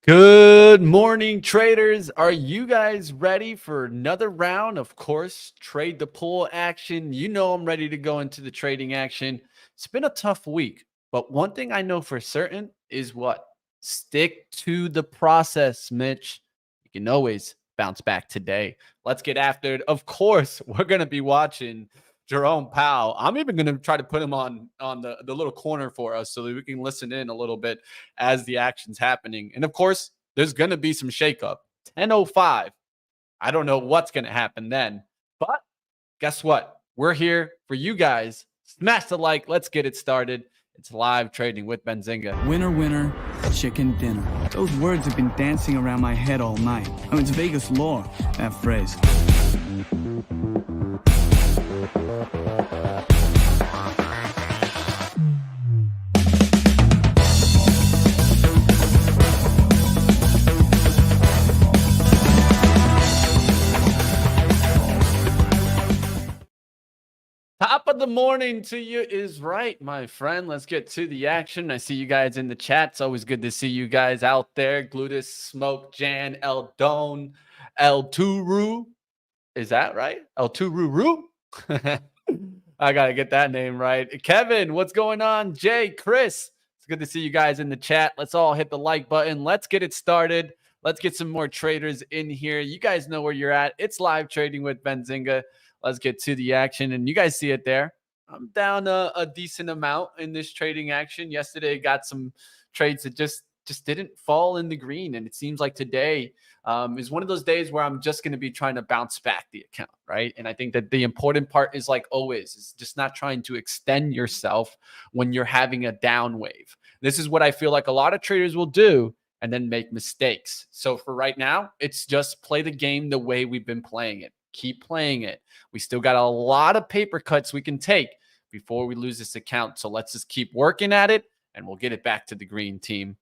Good morning, traders. Are you guys ready for another round? Of course, trade the pool action. You know I'm ready to go into the trading action. It's been a tough week, but one thing I know for certain is what? Stick to the process, Mitch. You can always bounce back today. Let's get after it. Of course, we're going to be watching Jerome Powell. I'm even going to try to put him on the little corner for us so that we can listen in a little bit as the action's happening. And of course, there's going to be some shakeup. 10:05. I don't know what's going to happen then. But guess what? We're here for you guys. Smash the like. Let's get it started. It's live trading with Benzinga. Winner, winner, chicken dinner. Those words have been dancing around my head all night. Oh, it's Vegas lore, that phrase. Top of the morning to you is right, my friend. Let's get to the action. I see you guys in the chat. It's always good to see you guys out there. Glutus, Smoke, Jan, El Don, El Turu. Is that right? El Tururu? I got to get that name right. Kevin, what's going on? Jay, Chris, it's good to see you guys in the chat. Let's all hit the like button. Let's get it started. Let's get some more traders in here. You guys know where you're at. It's live trading with Benzinga. Let's get to the action. And you guys see it there. I'm down a decent amount in this trading action. Yesterday, got some trades that just didn't fall in the green. And it seems like today is one of those days where I'm just going to be trying to bounce back the account, right? And I think that the important part is, like always, is just not trying to extend yourself when you're having a down wave. This is what I feel like a lot of traders will do and then make mistakes. So for right now, it's just play the game the way we've been playing it. Keep playing it. We still got a lot of paper cuts we can take before we lose this account. So let's just keep working at it and we'll get it back to the green team.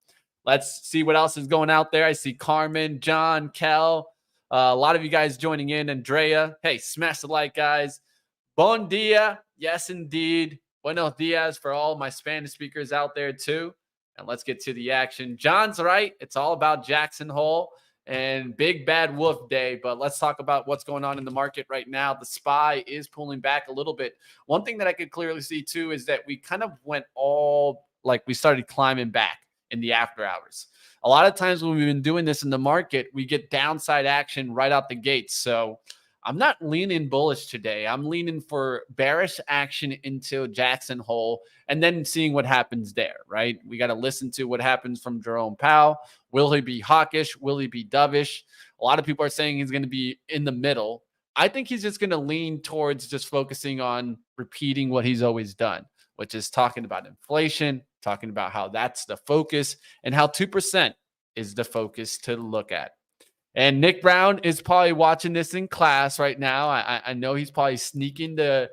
Let's see what else is going out there. I see Carmen, John, Kel, a lot of you guys joining in. Andrea, hey, smash the like, guys. Bon dia. Yes, indeed. Buenos dias for all my Spanish speakers out there, too. And let's get to the action. John's right. It's all about Jackson Hole and big bad wolf day. But let's talk about what's going on in the market right now. The SPY is pulling back a little bit. One thing that I could clearly see, too, is that we kind of went we started climbing back in the after hours. A lot of times when we've been doing this in the market, we get downside action right out the gates. So I'm not leaning bullish today. I'm leaning for bearish action until Jackson Hole and then seeing what happens there, right? We got to listen to what happens from Jerome Powell. Will he be hawkish? Will he be dovish? A lot of people are saying he's going to be in the middle. I think he's just going to lean towards just focusing on repeating what he's always done, which is talking about inflation, talking about how that's the focus and how 2% is the focus to look at. And Nick Brown is probably watching this in class right now. I know he's probably sneaking the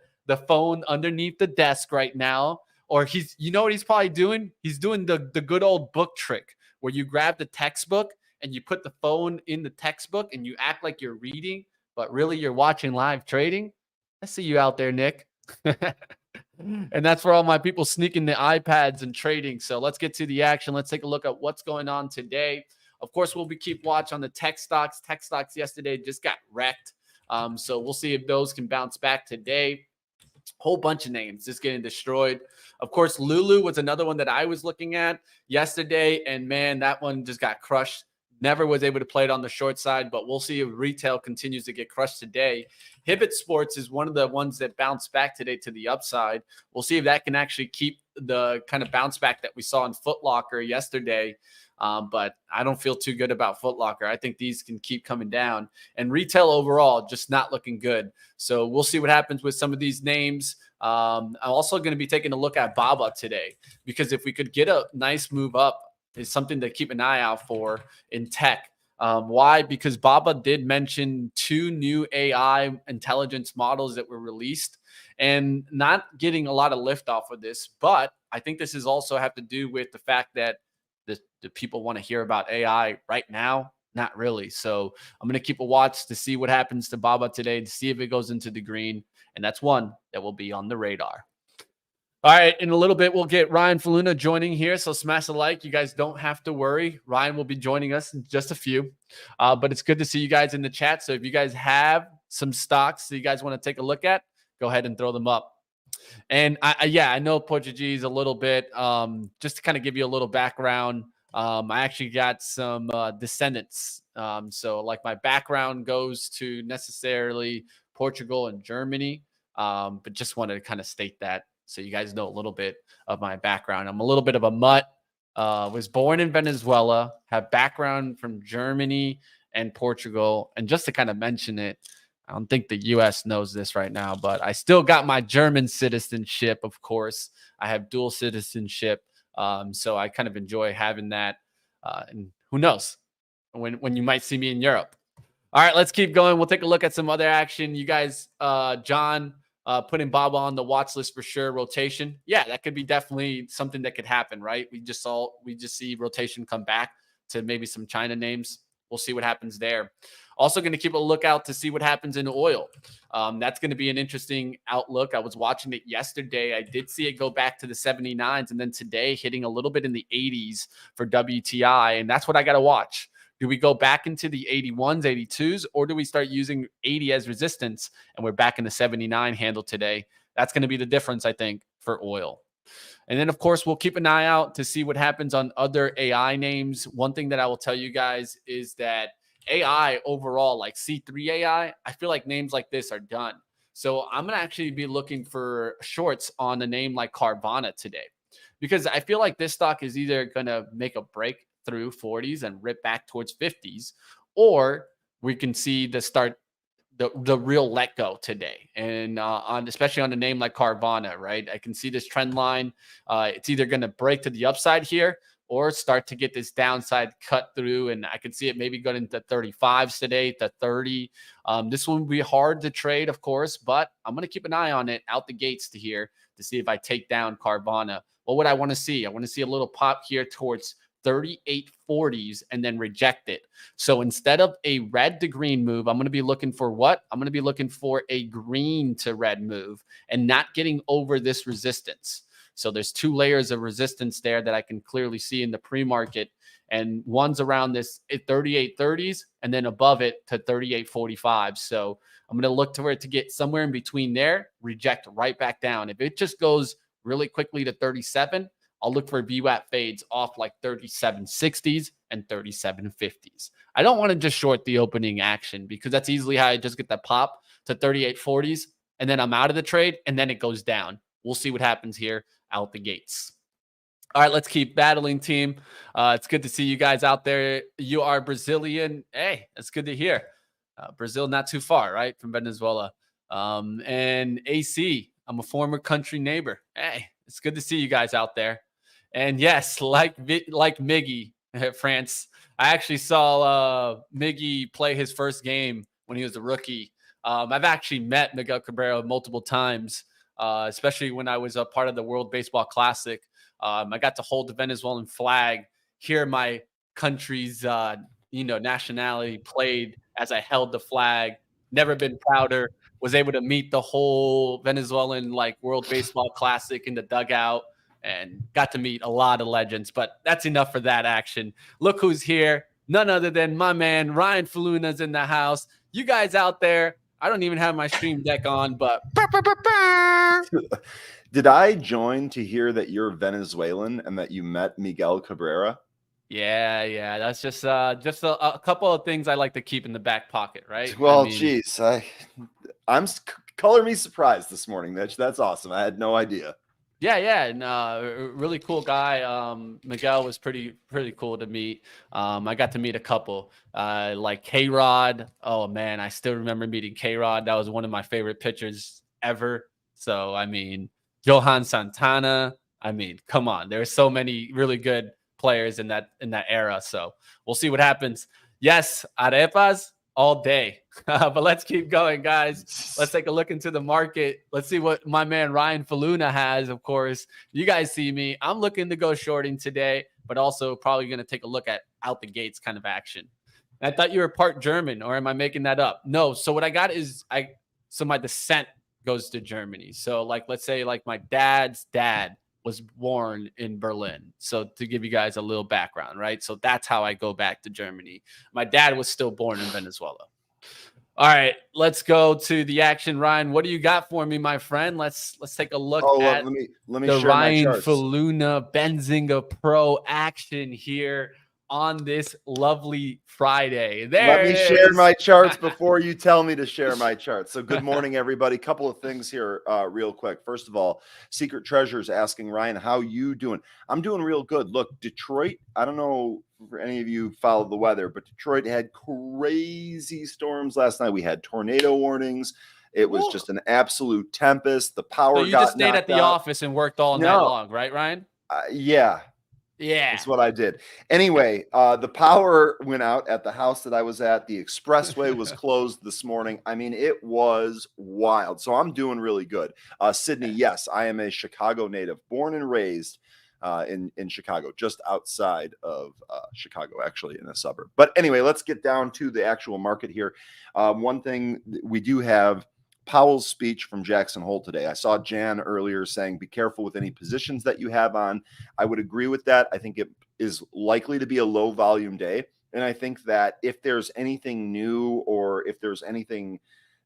phone underneath the desk right now. Or you know what he's probably doing? He's doing the good old book trick where you grab the textbook and you put the phone in the textbook and you act like you're reading, but really you're watching live trading. I see you out there, Nick. And that's for all my people sneaking the iPads and trading. So let's get to the action. Let's take a look at what's going on today. Of course, we'll keep watch on the tech stocks. Tech stocks yesterday just got wrecked. So we'll see if those can bounce back today. Whole bunch of names just getting destroyed. Of course, Lulu was another one that I was looking at yesterday. And man, that one just got crushed. Never was able to play it on the short side, but we'll see if retail continues to get crushed today. Hibbett Sports is one of the ones that bounced back today to the upside. We'll see if that can actually keep the kind of bounce back that we saw in Foot Locker yesterday. But I don't feel too good about Foot Locker. I think these can keep coming down. And retail overall, just not looking good. So we'll see what happens with some of these names. I'm also going to be taking a look at BABA today, because if we could get a nice move up, is something to keep an eye out for in tech. Why? Because BABA did mention 2 new AI intelligence models that were released and not getting a lot of lift off of this. But I think this is also have to do with the fact that the people want to hear about AI right now. Not really. So I'm going to keep a watch to see what happens to BABA today, to see if it goes into the green. And that's one that will be on the radar. All right, in a little bit, we'll get Ryan Faluna joining here. So smash the like. You guys don't have to worry. Ryan will be joining us in just a few. But it's good to see you guys in the chat. So if you guys have some stocks that you guys want to take a look at, go ahead and throw them up. And I know Portuguese a little bit. Just to kind of give you a little background, I actually got some descendants. So like my background goes to necessarily Portugal and Germany, but just wanted to kind of state that so you guys know a little bit of my background. I'm a little bit of a mutt. Was born in Venezuela, have background from Germany and Portugal. And just to kind of mention it, I don't think the U.S. knows this right now, but I still got my German citizenship, of course. I have dual citizenship, so I kind of enjoy having that. And who knows when you might see me in Europe. All right, let's keep going. We'll take a look at some other action. You guys, John, putting Baba on the watch list for sure. Rotation, yeah, that could be definitely something that could happen, right? We just see rotation come back to maybe some China names. We'll see what happens there. Also going to keep a lookout to see what happens in oil. That's going to be an interesting outlook. I was watching it yesterday. I did see it go back to the 79s, and then today hitting a little bit in the 80s for WTI, and that's what I got to watch. Do we go back into the 81s, 82s, or do we start using 80 as resistance and we're back in the 79 handle today? That's going to be the difference, I think, for oil. And then, of course, we'll keep an eye out to see what happens on other AI names. One thing that I will tell you guys is that AI overall, like C3 AI, I feel like names like this are done. So I'm going to actually be looking for shorts on a name like Carvana today, because I feel like this stock is either going to make a break through 40s and rip back towards 50s, or we can see the real let go today. And especially on a name like Carvana, right? I can see this trend line. It's either going to break to the upside here or start to get this downside cut through. And I can see it maybe going into 35s today to 30. This one will be hard to trade, of course, but I'm going to keep an eye on it out the gates to see if I take down Carvana. What would I want to see? I want to see a little pop here towards 38.40s and then reject it. So instead of a red to green move, I'm going to be looking for what? I'm going to be looking for a green to red move and not getting over this resistance. So there's two layers of resistance there that I can clearly see in the pre-market, and one's around this 38.30s and then above it to 38.45. So I'm going to look for it to get somewhere in between there, reject right back down. If it just goes really quickly to 37, I'll look for VWAP fades off like 37.60s and 37.50s. I don't want to just short the opening action, because that's easily how I just get that pop to 38.40s and then I'm out of the trade and then it goes down. We'll see what happens here out the gates. All right, let's keep battling, team. It's good to see you guys out there. You are Brazilian. Hey, that's good to hear. Brazil, not too far, right, from Venezuela. And AC, I'm a former country neighbor. Hey, it's good to see you guys out there. And yes, like Miggy, France, I actually saw Miggy play his first game when he was a rookie. I've actually met Miguel Cabrera multiple times, especially when I was a part of the World Baseball Classic. I got to hold the Venezuelan flag, hear my country's nationality played as I held the flag. Never been prouder. Was able to meet the whole Venezuelan World Baseball Classic in the dugout, and got to meet a lot of legends. But that's enough for that action. Look who's here. None other than my man, Ryan Faluna's in the house. You guys out there, I don't even have my stream deck on, but did I join to hear that you're Venezuelan and that you met Miguel Cabrera? Yeah. That's just a couple of things I like to keep in the back pocket, right? Well, geez, I'm color me surprised this morning, Mitch. That's awesome. I had no idea. Yeah, and really cool guy. Miguel was pretty cool to meet. I got to meet a couple, like K-Rod. Oh man, I still remember meeting K-Rod. That was one of my favorite pitchers ever. So I mean, Johan Santana. I mean, come on, there's so many really good players in that era. So we'll see what happens. Yes, arepas all day. But let's keep going, guys. Let's take a look into the market. Let's see what my man Ryan Faluna has. Of course, you guys see me. I'm looking to go shorting today, but also probably going to take a look at out the gates kind of action. And I thought you were part German, or am I making that up? No. So what I got is my descent goes to Germany. So like, let's say like my dad's dad was born in Berlin. So to give you guys a little background, right? So that's how I go back to Germany. My dad was still born in Venezuela. All right, let's go to the action. Ryan, what do you got for me, my friend? Let's take a look at let me the share my Ryan charts. Faluna Benzinga Pro action here on this lovely Friday. Let me share my charts before you tell me to share my charts. So good morning, everybody. Couple of things here real quick. First of all, Secret Treasures asking, Ryan, how you doing? I'm doing real good. Look, Detroit, I don't know for any of you followed the weather, but Detroit had crazy storms last night. We had tornado warnings. It was just an absolute tempest. The power so you got just stayed at the office and worked all night long, right, Ryan? Yeah. That's what I did. Anyway, the power went out at the house that I was at. The expressway was closed this morning. I mean, it was wild. So I'm doing really good. Sydney, yes, I am a Chicago native, born and raised in Chicago, just outside of Chicago, actually in a suburb. But anyway, let's get down to the actual market here. One thing we do have Powell's speech from Jackson Hole today. I saw Jan earlier saying, be careful with any positions that you have on. I would agree with that. I think it is likely to be a low volume day. And I think that if there's anything new or if there's anything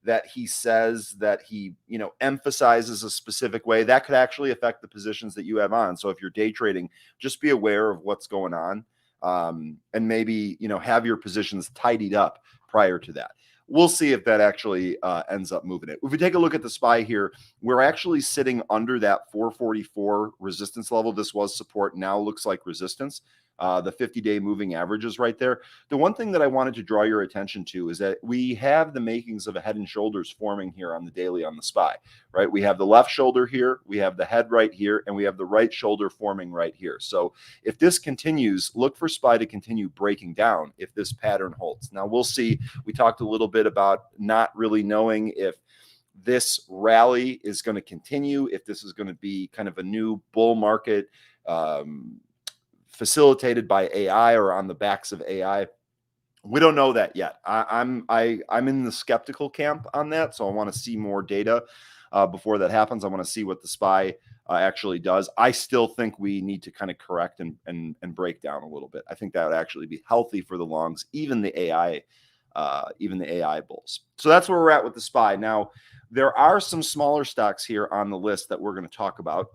that he says that he, emphasizes a specific way, that could actually affect the positions that you have on. So if you're day trading, just be aware of what's going on and maybe, have your positions tidied up prior to that. We'll see if that actually ends up moving it. If we take a look at the SPY here, we're actually sitting under that 444 resistance level. This was support, now looks like resistance. The 50-day moving average is right there. The one thing that I wanted to draw your attention to is that we have the makings of a head and shoulders forming here on the daily on the SPY, right? We have the left shoulder here, we have the head right here, and we have the right shoulder forming right here. So if this continues, look for SPY to continue breaking down if this pattern holds. Now we'll see. We talked a little bit about not really knowing if this rally is going to continue, if this is going to be kind of a new bull market facilitated by AI or on the backs of AI. We don't know that yet. I'm in the skeptical camp on that, so I want to see more data before that happens. I want to see what the SPY actually does. I still think we need to kind of correct and break down a little bit. I think that would actually be healthy for the longs, even the AI bulls. So that's where we're at with the SPY. Now, there are some smaller stocks here on the list that we're going to talk about.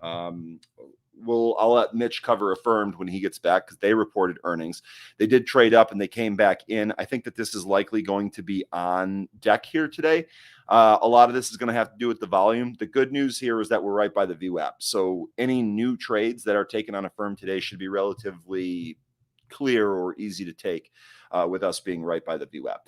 I'll let Mitch cover Affirmed when he gets back because they reported earnings. They did trade up and they came back in. I think that this is likely going to be on deck here today. A lot of this is going to have to do with the volume. The good news here is that we're right by the VWAP. So any new trades that are taken on Affirmed today should be relatively clear or easy to take with us being right by the VWAP.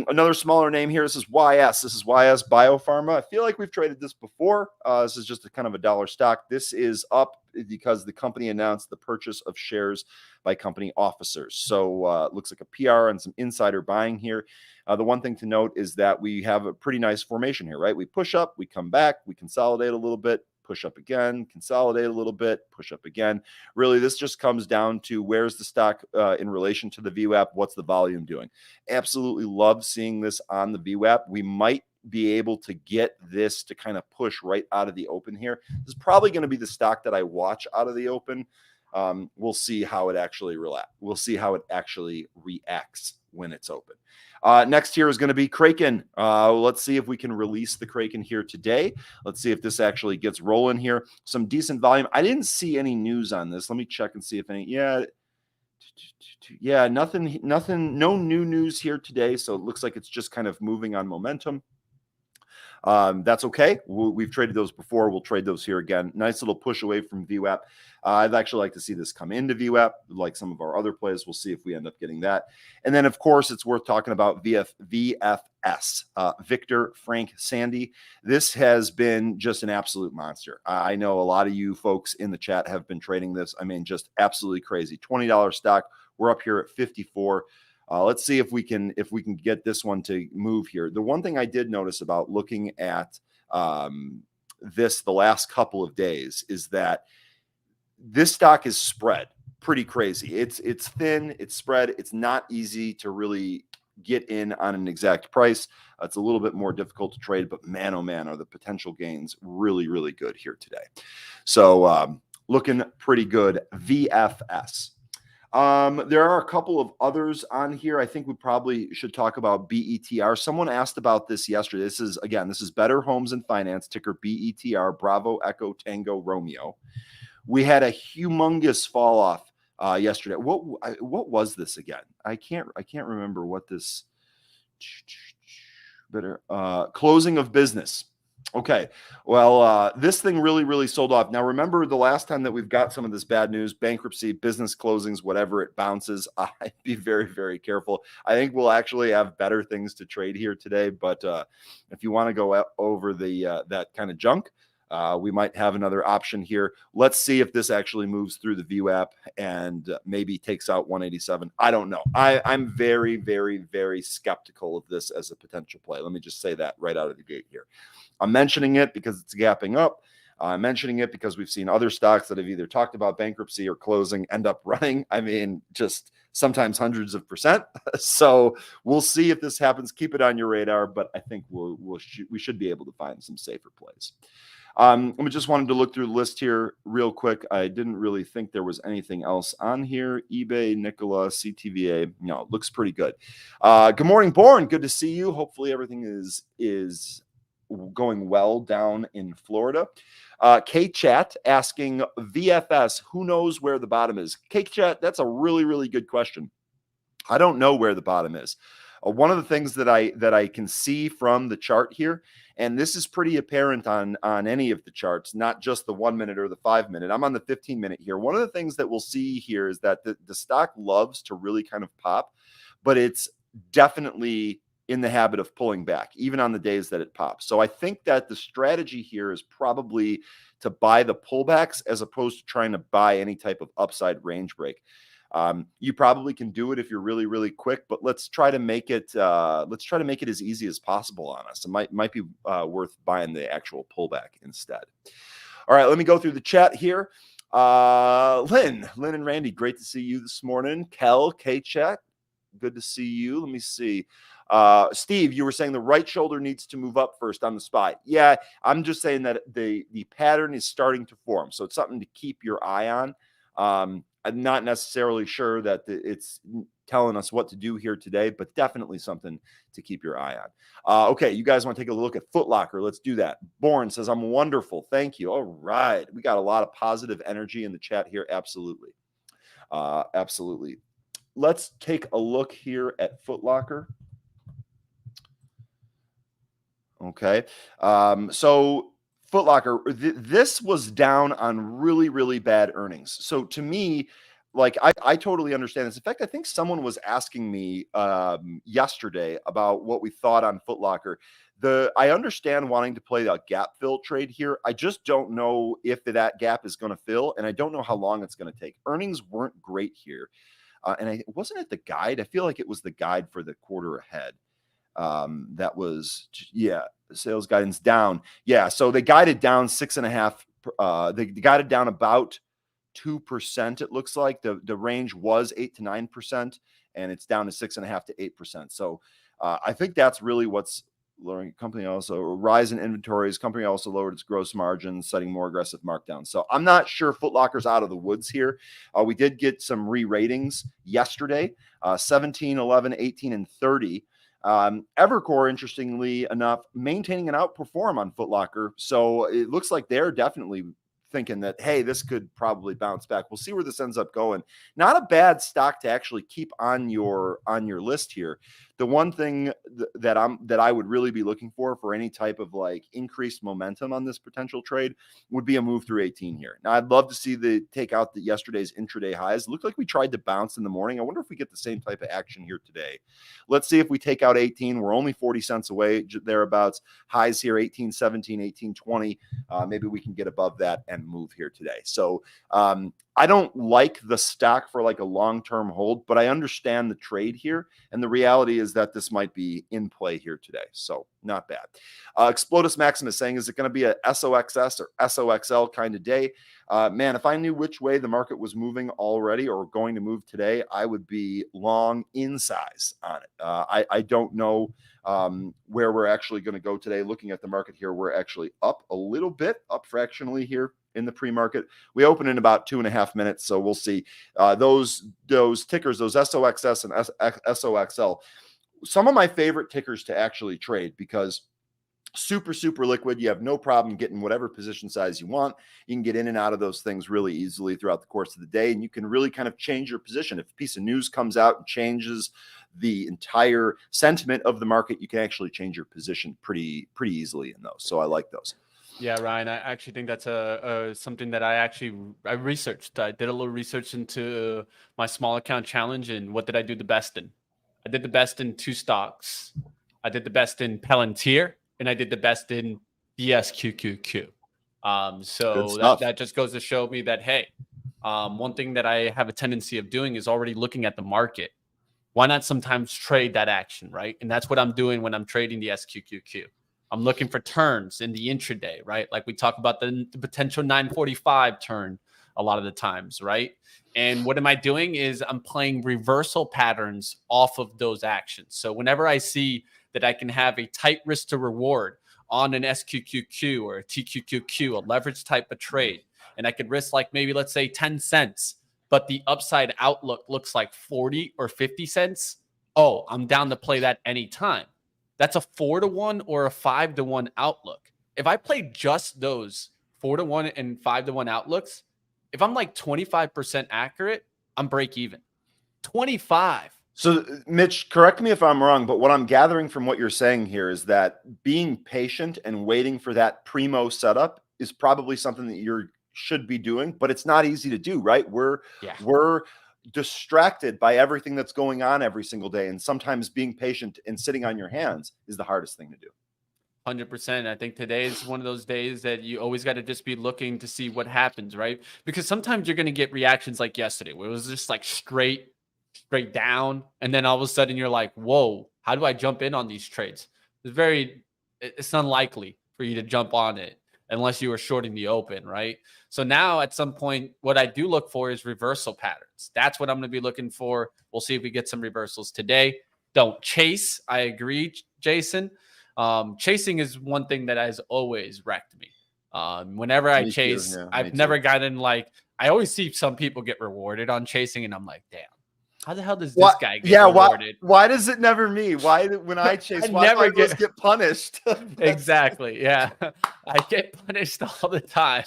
Another smaller name here. This is YS. This is YS BioPharma. I feel like we've traded this before. This is just a kind of a dollar stock. This is up because the company announced the purchase of shares by company officers. So it looks like a PR and some insider buying here. The one thing to note is that we have a pretty nice formation here, right? We push up, we come back, we consolidate a little bit, push up again, consolidate a little bit, push up again. Really, this just comes down to where's the stock in relation to the VWAP? What's the volume doing? Absolutely love seeing this on the VWAP. We might be able to get this to kind of push right out of the open here. This is probably going to be the stock that I watch out of the open. We'll see how it actually We'll see how it actually reacts when it's open. Next here is going to be Kraken. Let's see if we can release the Kraken here today. Let's see if this actually gets rolling here. Some decent volume. I didn't see any news on this. Let me check and see if any. Yeah, nothing, no new news here today. So it looks like it's just kind of moving on momentum. That's okay. We've traded those before. We'll trade those here again. Nice little push away from VWAP. I'd actually like to see this come into VWAP like some of our other plays. We'll see if we end up getting that. And then, of course, it's worth talking about VFS, Victor Frank Sandy. This has been just an absolute monster. I know a lot of you folks in the chat have been trading this. I mean, just absolutely crazy. $20 stock. We're up here at 54. Let's see if we can get this one to move here. The one thing I did notice about looking at this the last couple of days is that this stock is spread pretty crazy. It's thin, it's spread. It's not easy to really get in on an exact price. It's a little bit more difficult to trade, but man, oh man, are the potential gains really, really good here today. So looking pretty good. VFS. There are a couple of others on here. I think we probably should talk about BETR. Someone asked about this yesterday. This is Better Homes and Finance, ticker BETR, Bravo, Echo, Tango, Romeo. We had a humongous fall off yesterday. What was this again? I can't remember what this closing of business. Okay. Well, this thing really, really sold off. Now, remember the last time that we've got some of this bad news, bankruptcy, business closings, whatever, it bounces. I'd be very, very careful. I think we'll actually have better things to trade here today. But if you want to go over the that kind of junk, we might have another option here. Let's see if this actually moves through the View app and maybe takes out 187. I don't know. I'm very, very, very skeptical of this as a potential play. Let me just say that right out of the gate here. I'm mentioning it because it's gapping up. I'm mentioning it because we've seen other stocks that have either talked about bankruptcy or closing end up running. I mean, just sometimes hundreds of %. So we'll see if this happens. Keep it on your radar, but I think we should be able to find some safer plays. We just wanted to look through the list here real quick. I didn't really think there was anything else on here. eBay, Nikola, CTVA. No, it looks pretty good. Good morning, Born. Good to see you. Hopefully everything is going well down in Florida. K-Chat asking VFS, who knows where the bottom is? K-Chat, that's a really, really good question. I don't know where the bottom is. One of the things that I can see from the chart here, and this is pretty apparent on any of the charts, not just the 1 minute or the 5 minute. I'm on the 15 minute here. One of the things that we'll see here is that the stock loves to really kind of pop, but it's definitely in the habit of pulling back, even on the days that it pops. So I think that the strategy here is probably to buy the pullbacks as opposed to trying to buy any type of upside range break. You probably can do it if you're really, really quick, but let's try to make it as easy as possible on us. It might be worth buying the actual pullback instead. All right, let me go through the chat here. Lynn and Randy, great to see you this morning. Kel, K-Chat, good to see you. Let me see. Steve, you were saying the right shoulder needs to move up first on the SPY. Yeah, I'm just saying that the pattern is starting to form. So it's something to keep your eye on. I'm not necessarily sure that it's telling us what to do here today, but definitely something to keep your eye on. Okay, you guys want to take a look at Foot Locker? Let's do that. Bourne says, I'm wonderful. Thank you. All right. We got a lot of positive energy in the chat here. Absolutely. Absolutely. Let's take a look here at Foot Locker. Okay. So Foot Locker, this was down on really, really bad earnings. So to me, like I totally understand this. In fact, I think someone was asking me yesterday about what we thought on Foot Locker. I understand wanting to play a gap fill trade here. I just don't know if that gap is going to fill, and I don't know how long it's going to take. Earnings weren't great here. And wasn't it the guide? I feel like it was the guide for the quarter ahead. That was, yeah, sales guidance down. Yeah, so they guided down 6.5. They guided down about 2%. It looks like the range was 8 to 9%, and it's down to 6.5 to 8%. So I think that's really what's lowering. Company also rise in inventories. Company also lowered its gross margins, setting more aggressive markdowns. So I'm not sure Foot Locker's out of the woods here. We did get some re-ratings yesterday, 17, 11, 18, and 30. Evercore, interestingly enough, maintaining an outperform on Foot Locker. So it looks like they're definitely thinking that, hey, this could probably bounce back. We'll see where this ends up going. Not a bad stock to actually keep on your list here. The one thing that I would really be looking for any type of like increased momentum on this potential trade would be a move through 18 here. Now, I'd love to see take out yesterday's intraday highs. It looked like we tried to bounce in the morning. I wonder if we get the same type of action here today. Let's see if we take out 18. We're only 40 cents away thereabouts. Highs here 18.17, 18.20. Maybe we can get above that and move here today. So I don't like the stock for like a long-term hold, but I understand the trade here. And the reality is that this might be in play here today. So not bad. Explodus Maximus saying, is it going to be a SOXS or SOXL kind of day? Man, if I knew which way the market was moving already or going to move today, I would be long in size on it. I don't know where we're actually going to go today. Looking at the market here, we're actually up a little bit, up fractionally here in the pre-market. We open in about 2.5 minutes, so we'll see. Those tickers, those SOXS and SOXL, some of my favorite tickers to actually trade because super liquid. You have no problem getting whatever position size you want. You can get in and out of those things really easily throughout the course of the day, and you can really kind of change your position. If a piece of news comes out and changes the entire sentiment of the market, you can actually change your position pretty easily in those. So I like those. Yeah, Ryan, I actually think that's something that I researched. I did a little research into my small account challenge and what did I do the best in. I did the best in 2 stocks. I did the best in Palantir, and I did the best in BSQQQ. So that just goes to show me that, hey, one thing that I have a tendency of doing is already looking at the market. Why not sometimes trade that action, right? And that's what I'm doing when I'm trading the SQQQ. I'm looking for turns in the intraday, right? Like we talk about the potential 945 turn a lot of the times, right? And what am I doing is I'm playing reversal patterns off of those actions. So whenever I see that I can have a tight risk to reward on an SQQQ or a TQQQ, a leverage type of trade, and I could risk like maybe let's say 10 cents, but the upside outlook looks like 40 or 50 cents. Oh, I'm down to play that anytime. That's a 4-to-1 or a 5-to-1 outlook. If I play just those 4-to-1 and 5-to-1 outlooks, if I'm like 25% accurate, I'm break even. 25. So Mitch, correct me if I'm wrong, but what I'm gathering from what you're saying here is that being patient and waiting for that primo setup is probably something that you should be doing, but it's not easy to do, right? We're distracted by everything that's going on every single day. And sometimes being patient and sitting on your hands is the hardest thing to do. 100%. I think today is one of those days that you always got to just be looking to see what happens, right? Because sometimes you're going to get reactions like yesterday where it was just like straight down. And then all of a sudden you're like, whoa, how do I jump in on these trades? It's unlikely for you to jump on it unless you are shorting the open, right? So now at some point, what I do look for is reversal patterns. That's what I'm going to be looking for. We'll see if we get some reversals today. Don't chase. I agree, Jason. Chasing is one thing that has always wrecked me. Whenever I chase, I've never gotten like, I always see some people get rewarded on chasing, and I'm like, damn. How the hell does this guy get rewarded? Why does it never me? Why when I chase, why do I always get punished? Exactly. Yeah. I get punished all the time.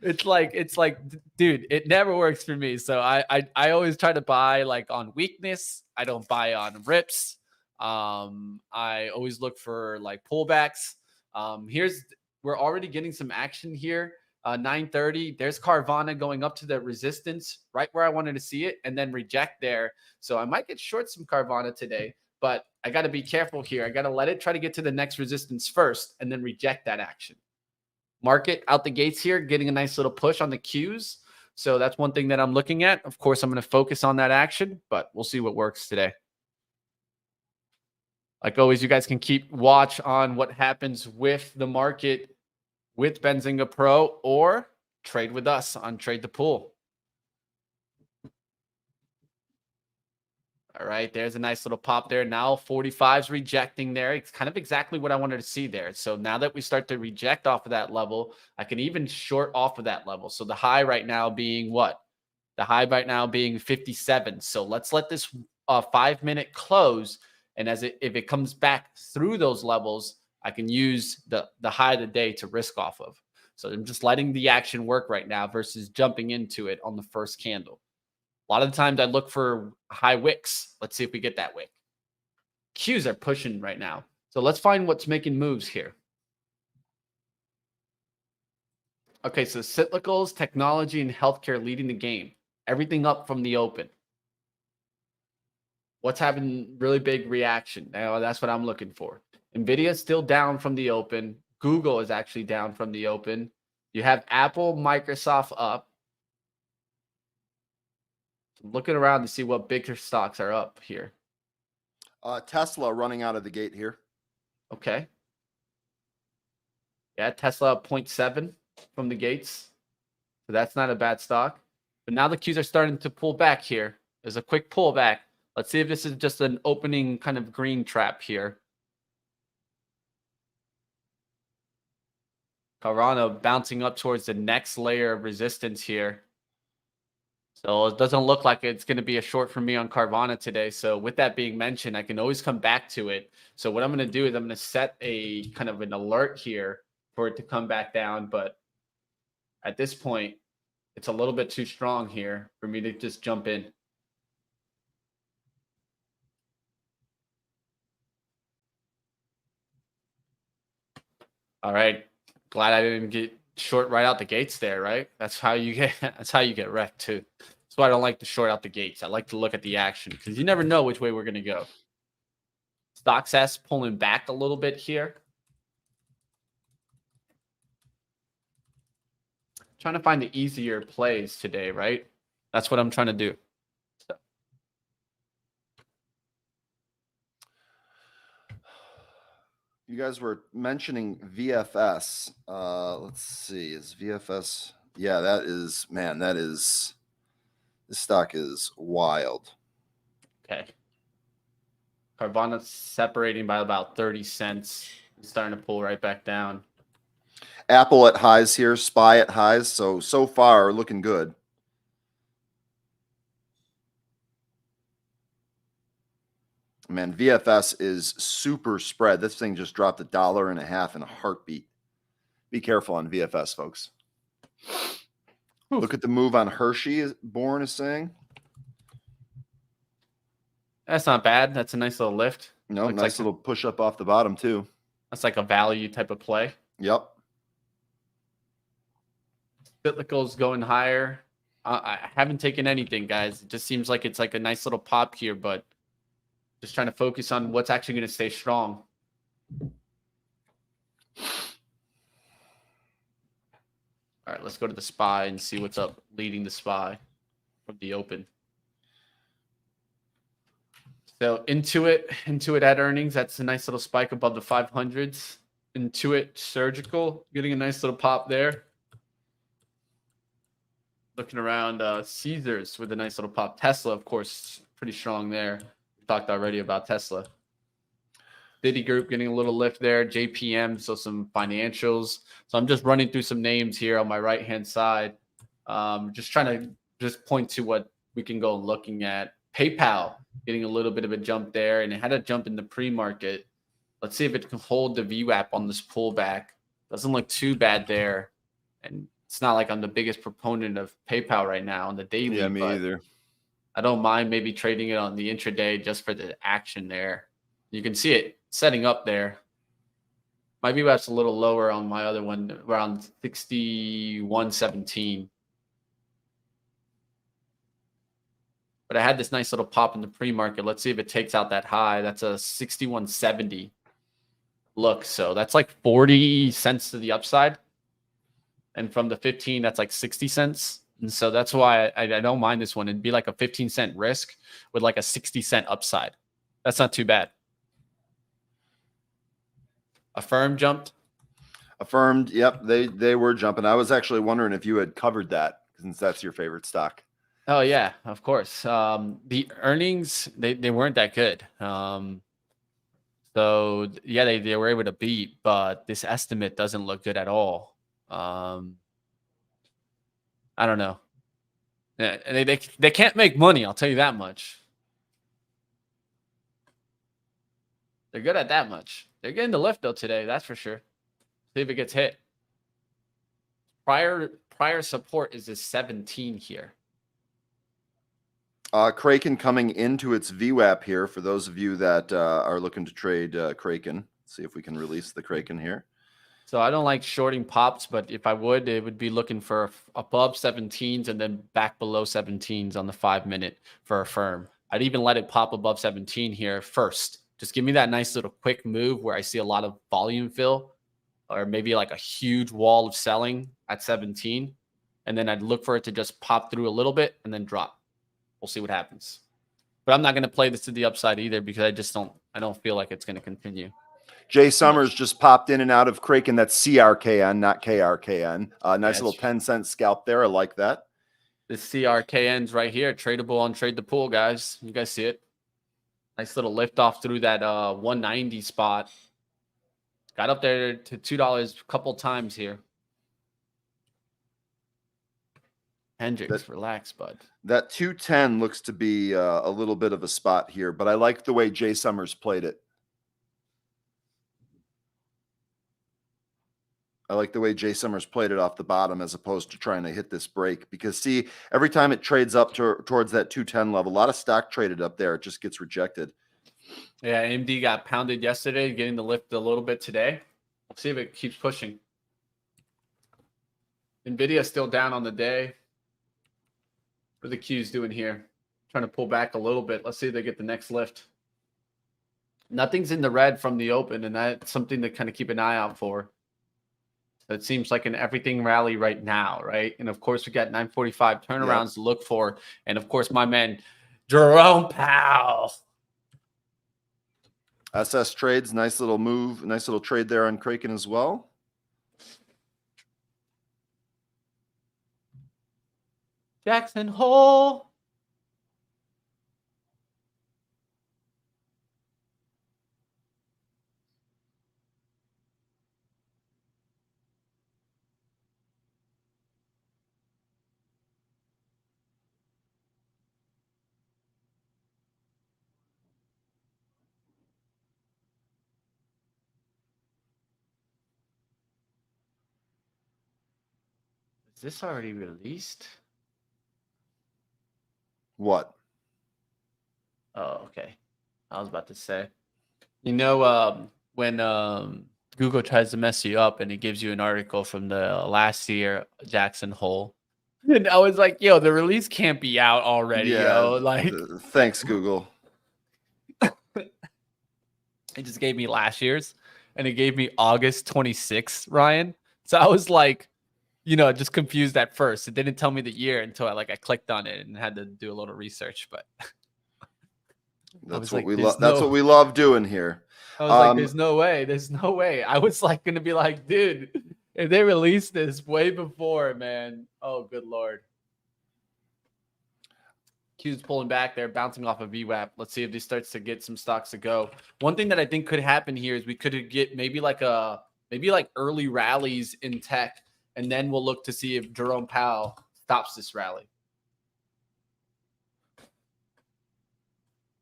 It's like, dude, it never works for me. So I always try to buy like on weakness. I don't buy on rips. I always look for like pullbacks. We're already getting some action here. 930, there's Carvana going up to the resistance right where I wanted to see it and then reject there. So I might get short some Carvana today, but I got to be careful here. I got to let it try to get to the next resistance first and then reject that action. Market out the gates here, getting a nice little push on the Qs. So that's one thing that I'm looking at. Of course, I'm going to focus on that action, but we'll see what works today. Like always, you guys can keep watch on what happens with the market with Benzinga Pro or trade with us on Trade the Pool. All right, there's a nice little pop there. Now 45's rejecting there. It's kind of exactly what I wanted to see there. So now that we start to reject off of that level, I can even short off of that level. So the high right now being what? The high right now being 57. So let's let this 5-minute close. And if it comes back through those levels, I can use the high of the day to risk off of. So I'm just letting the action work right now versus jumping into it on the first candle. A lot of the times I look for high wicks. Let's see if we get that wick. Qs are pushing right now. So let's find what's making moves here. Okay, so cyclicals, technology, and healthcare leading the game. Everything up from the open. What's having really big reaction? Now, that's what I'm looking for. NVIDIA is still down from the open. Google is actually down from the open. You have Apple, Microsoft up. Looking around to see what bigger stocks are up here. Tesla running out of the gate here. Okay. Yeah, Tesla up 0.7 from the gates. So that's not a bad stock. But now the Qs are starting to pull back here. There's a quick pullback. Let's see if this is just an opening kind of green trap here. Carvana bouncing up towards the next layer of resistance here. So it doesn't look like it's going to be a short for me on Carvana today. So with that being mentioned, I can always come back to it. So what I'm going to do is I'm going to set a kind of an alert here for it to come back down. But at this point, it's a little bit too strong here for me to just jump in. All right. Glad I didn't get short right out the gates there, right? That's how you get wrecked too. That's why I don't like to short out the gates. I like to look at the action because you never know which way we're gonna go. Stocks S pulling back a little bit here. Trying to find the easier plays today, right? That's what I'm trying to do. So. You guys were mentioning VFS. Let's see. Is VFS? Yeah, that is, man, this stock is wild. Okay. Carvana separating by about 30 cents. Starting to pull right back down. Apple at highs here, SPY at highs. So far, looking good. Man, VFS is super spread. This thing just dropped $1.50 in a heartbeat. Be careful on VFS, folks. Oof. Look at the move on Hershey, Bourne is saying. That's not bad. That's a nice little lift. No, nice like little push up off the bottom, too. That's like a value type of play. Yep. Cyclical's going higher. I haven't taken anything, guys. It just seems like it's like a nice little pop here, but just trying to focus on what's actually going to stay strong. All right, let's go to the SPY and see what's up leading the SPY from the open. So Intuit at earnings. That's a nice little spike above the 500s. Intuit Surgical getting a nice little pop there. Looking around Caesars with a nice little pop. Tesla, of course, pretty strong there. We talked already about Tesla. Citigroup getting a little lift there. JPM, so some financials. So I'm just running through some names here on my right-hand side. Just trying to just point to what we can go looking at. PayPal getting a little bit of a jump there, and it had a jump in the pre-market. Let's see if it can hold the VWAP on this pullback. Doesn't look too bad there. And it's not like I'm the biggest proponent of PayPal right now on the daily. Yeah, me either. I don't mind maybe trading it on the intraday just for the action there. You can see it setting up there. My VWAP's a little lower on my other one, around 61.17. But I had this nice little pop in the pre-market. Let's see if it takes out that high. That's a 61.70 look. So that's like 40 cents to the upside. And from the 15, that's like 60 cents. And so that's why I don't mind this one. It'd be like a 15-cent risk with like a 60-cent upside. That's not too bad. Affirm jumped. Affirmed. Yep, they were jumping. I was actually wondering if you had covered that since that's your favorite stock. Oh yeah, of course. The earnings they weren't that good. So yeah, they were able to beat, but this estimate doesn't look good at all. I don't know. They can't make money. I'll tell you that much. They're good at that much. They're getting the lift though today. That's for sure. See if it gets hit. Prior support is a 17 here. Kraken coming into its VWAP here for those of you that are looking to trade Kraken. See if we can release the Kraken here. So I don't like shorting pops, but if I would, it would be looking for above 17s and then back below 17s on the 5-minute for a firm. I'd even let it pop above 17 here first. Just give me that nice little quick move where I see a lot of volume fill or maybe like a huge wall of selling at 17. And then I'd look for it to just pop through a little bit and then drop. We'll see what happens. But I'm not going to play this to the upside either because I don't feel like it's going to continue. Jay Summers just popped in and out of Kraken. That's CRKN, not KRKN. Nice little 10-cent scalp there. I like that. The CRKN's right here, tradable on Trade the Pool, guys. You guys see it? Nice little lift off through that 190 spot. Got up there to $2 a couple times here. Hendricks, relax, bud. That 210 looks to be a little bit of a spot here, but I like the way Jay Summers played it. I like the way Jay Summers played it off the bottom as opposed to trying to hit this break. Because, see, every time it trades up towards that 210 level, a lot of stock traded up there. It just gets rejected. Yeah, AMD got pounded yesterday, getting the lift a little bit today. Let's see if it keeps pushing. NVIDIA still down on the day. What are the Qs doing here? Trying to pull back a little bit. Let's see if they get the next lift. Nothing's in the red from the open, and that's something to kind of keep an eye out for. That seems like an everything rally right now, right? And of course, we got 945 turnarounds to look for. And of course, my man, Jerome Powell. SS Trades, nice little move, nice little trade there on Kraken as well. Jackson Hole. Is this already released? What? Oh, okay. I was about to say, you know, when Google tries to mess you up and it gives you an article from the last year Jackson Hole, and I was like, yo, the release can't be out already, yo. Like, thanks, Google. It just gave me last year's, and it gave me August 26th, Ryan. So I was like, you know, just confused at first. It didn't tell me the year until I clicked on it and had to do a little research. But that's what we love. That's what we love doing here. I was like, there's no way. There's no way. I was like going to be like, dude, if they released this way before, man. Oh, good Lord. Q's pulling back there, bouncing off of VWAP. Let's see if this starts to get some stocks to go. One thing that I think could happen here is we could get maybe like early rallies in tech, and then we'll look to see if Jerome Powell stops this rally.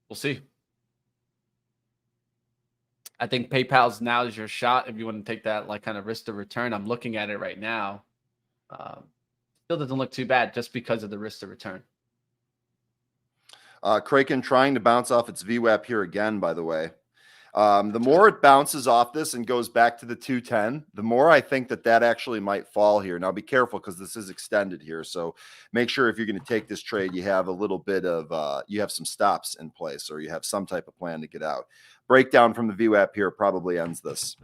We'll see. I think PayPal's now is your shot if you want to take that like kind of risk to return. I'm looking at it right now. Still doesn't look too bad just because of the risk to return. Kraken trying to bounce off its VWAP here again, by the way. The more it bounces off this and goes back to the 210, the more I think that actually might fall here. Now, be careful because this is extended here. So make sure if you're going to take this trade, you have a little bit of, you have some stops in place or you have some type of plan to get out. Breakdown from the VWAP here probably ends this.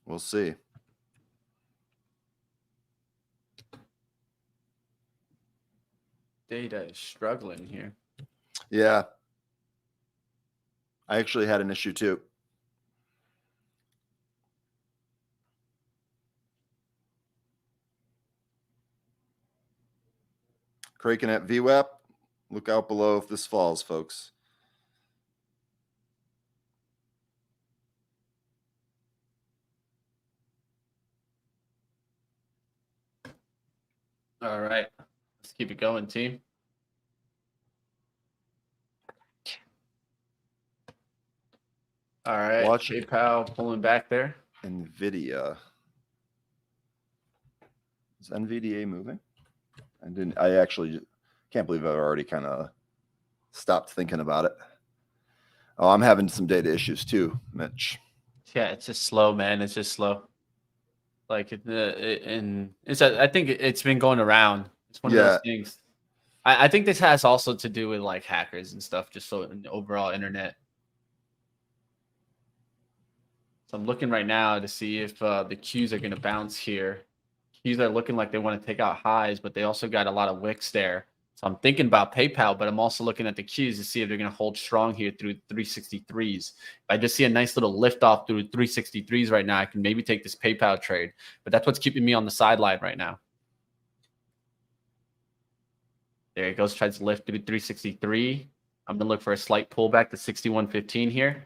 We'll see. Data is struggling here. Yeah. I actually had an issue too. Kraken at VWAP. Look out below if this falls, folks. All right. Let's keep it going, team. All right. Watch PayPal pulling back there. NVIDIA. Is NVDA moving? I actually can't believe I've already kind of stopped thinking about it. Oh, I'm having some data issues too, Mitch. Yeah, it's just slow, man. It's just slow. Like I think it's been going around. It's one of those things. I think this has also to do with like hackers and stuff, just so in the overall internet. So I'm looking right now to see if the Qs are going to bounce here. Qs are looking like they want to take out highs, but they also got a lot of wicks there. So I'm thinking about PayPal, but I'm also looking at the Qs to see if they're going to hold strong here through 363s. If I just see a nice little lift off through 363s right now, I can maybe take this PayPal trade. But that's what's keeping me on the sideline right now. There it goes, tries to lift through 363. I'm going to look for a slight pullback to 61.15 here.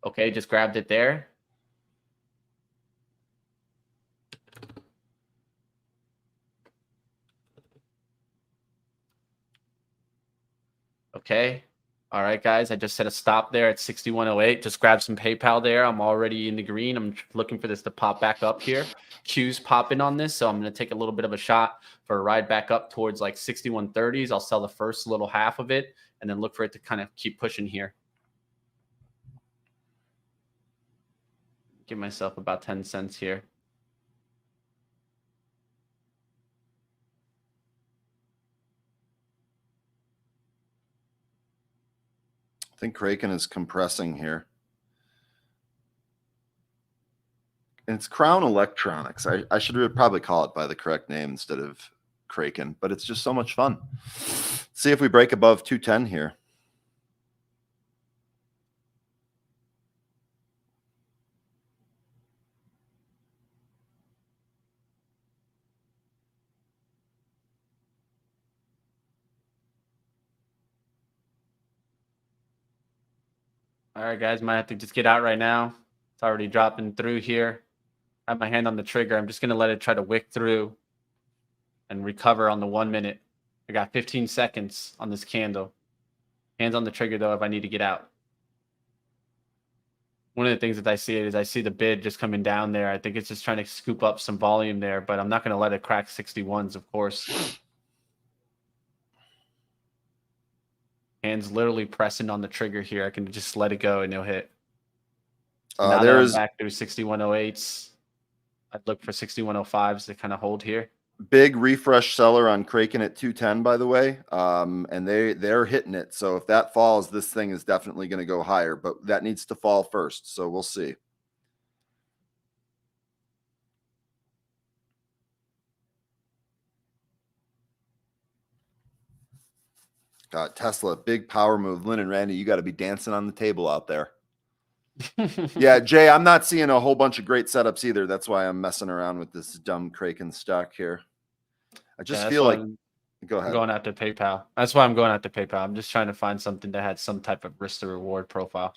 Okay, just grabbed it there. Okay. All right, guys. I just set a stop there at 61.08. Just grab some PayPal there. I'm already in the green. I'm looking for this to pop back up here. Q's popping on this, so I'm going to take a little bit of a shot for a ride back up towards like 61.30s. I'll sell the first little half of it and then look for it to kind of keep pushing here. Give myself about 10 cents here. I think Kraken is compressing here. And it's Crown Electronics. I should probably call it by the correct name instead of Kraken, but it's just so much fun. See if we break above 210 here. All right, guys, might have to just get out right now. It's already dropping through here. I have my hand on the trigger. I'm just going to let it try to wick through and recover on the 1 minute. I got 15 seconds on this candle. Hands on the trigger, though, if I need to get out. One of the things that I see is I see the bid just coming down there. I think it's just trying to scoop up some volume there, but I'm not going to let it crack 61s, of course. Hands literally pressing on the trigger here. I can just let it go and it'll hit. Now that I'm back through 6108s, I'd look for 6105s to kind of hold here. Big refresh seller on Kraken at 210, by the way, and they're hitting it. So if that falls, this thing is definitely going to go higher, but that needs to fall first. So we'll see. God, Tesla, big power move. Lynn and Randy, you got to be dancing on the table out there. Yeah, Jay, I'm not seeing a whole bunch of great setups either. That's why I'm messing around with this dumb Kraken stock here. I just feel like, go ahead. I'm going after PayPal. That's why I'm going after PayPal. I'm just trying to find something that had some type of risk to reward profile.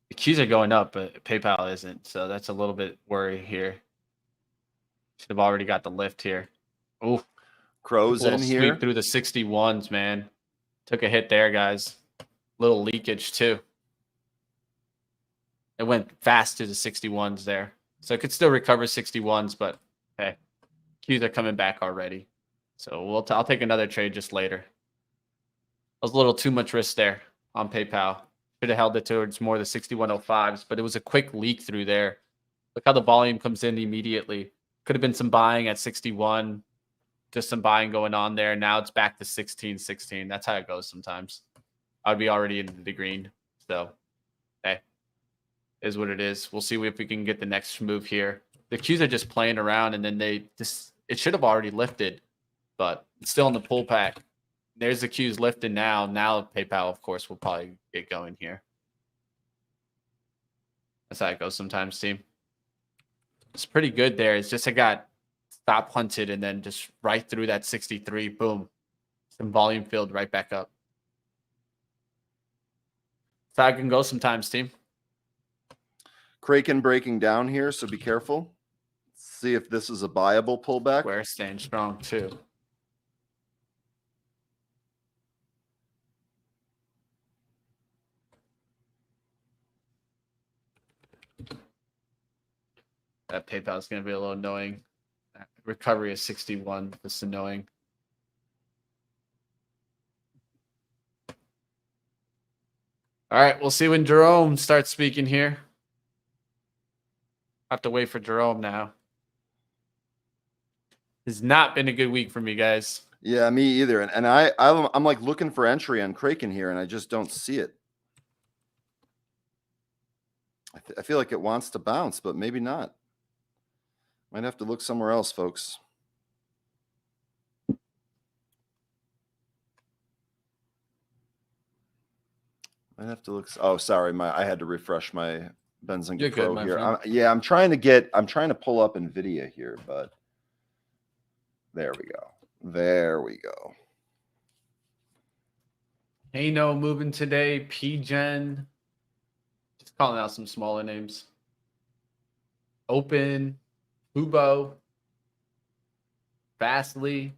The Qs are going up, but PayPal isn't. So that's a little bit worry here. Should have already got the lift here. Ooh. Crows in here. Sweep through the 61s, man. Took a hit there, guys. Little leakage, too. It went fast to the 61s there. So it could still recover 61s, but hey, Qs are coming back already. So I'll take another trade just later. That was a little too much risk there on PayPal. Should have held it towards more of the 6105s, but it was a quick leak through there. Look how the volume comes in immediately. Could have been some buying at 61. Just some buying going on there. Now it's back to 16. That's how it goes sometimes. I'd be already into the green. So, hey, is what it is. We'll see if we can get the next move here. The Qs are just playing around, and then it should have already lifted, but it's still in the pullback. There's the Qs lifting now. Now PayPal, of course, will probably get going here. That's how it goes sometimes, team. It's pretty good there. It's just I got stop hunted and then just right through that 63. Boom. Some volume filled right back up. So I can go sometimes, team. Kraken breaking down here, so be careful. See if this is a buyable pullback. Square staying strong too. That PayPal is going to be a little annoying. Recovery is 61. That's annoying. All right, we'll see when Jerome starts speaking here. I have to wait for Jerome now. It's not been a good week for me, guys. Yeah, me either. And I'm like looking for entry on Kraken here, and I just don't see it. I feel like it wants to bounce, but maybe not. Might have to look somewhere else, folks. Might have to look. Oh, sorry, I had to refresh my Benzinga You're good, Pro my here. friend. Yeah, I'm trying to pull up NVIDIA here, but there we go. There we go. Kano moving today. PGen. Just calling out some smaller names. Open. Hubo. Fastly.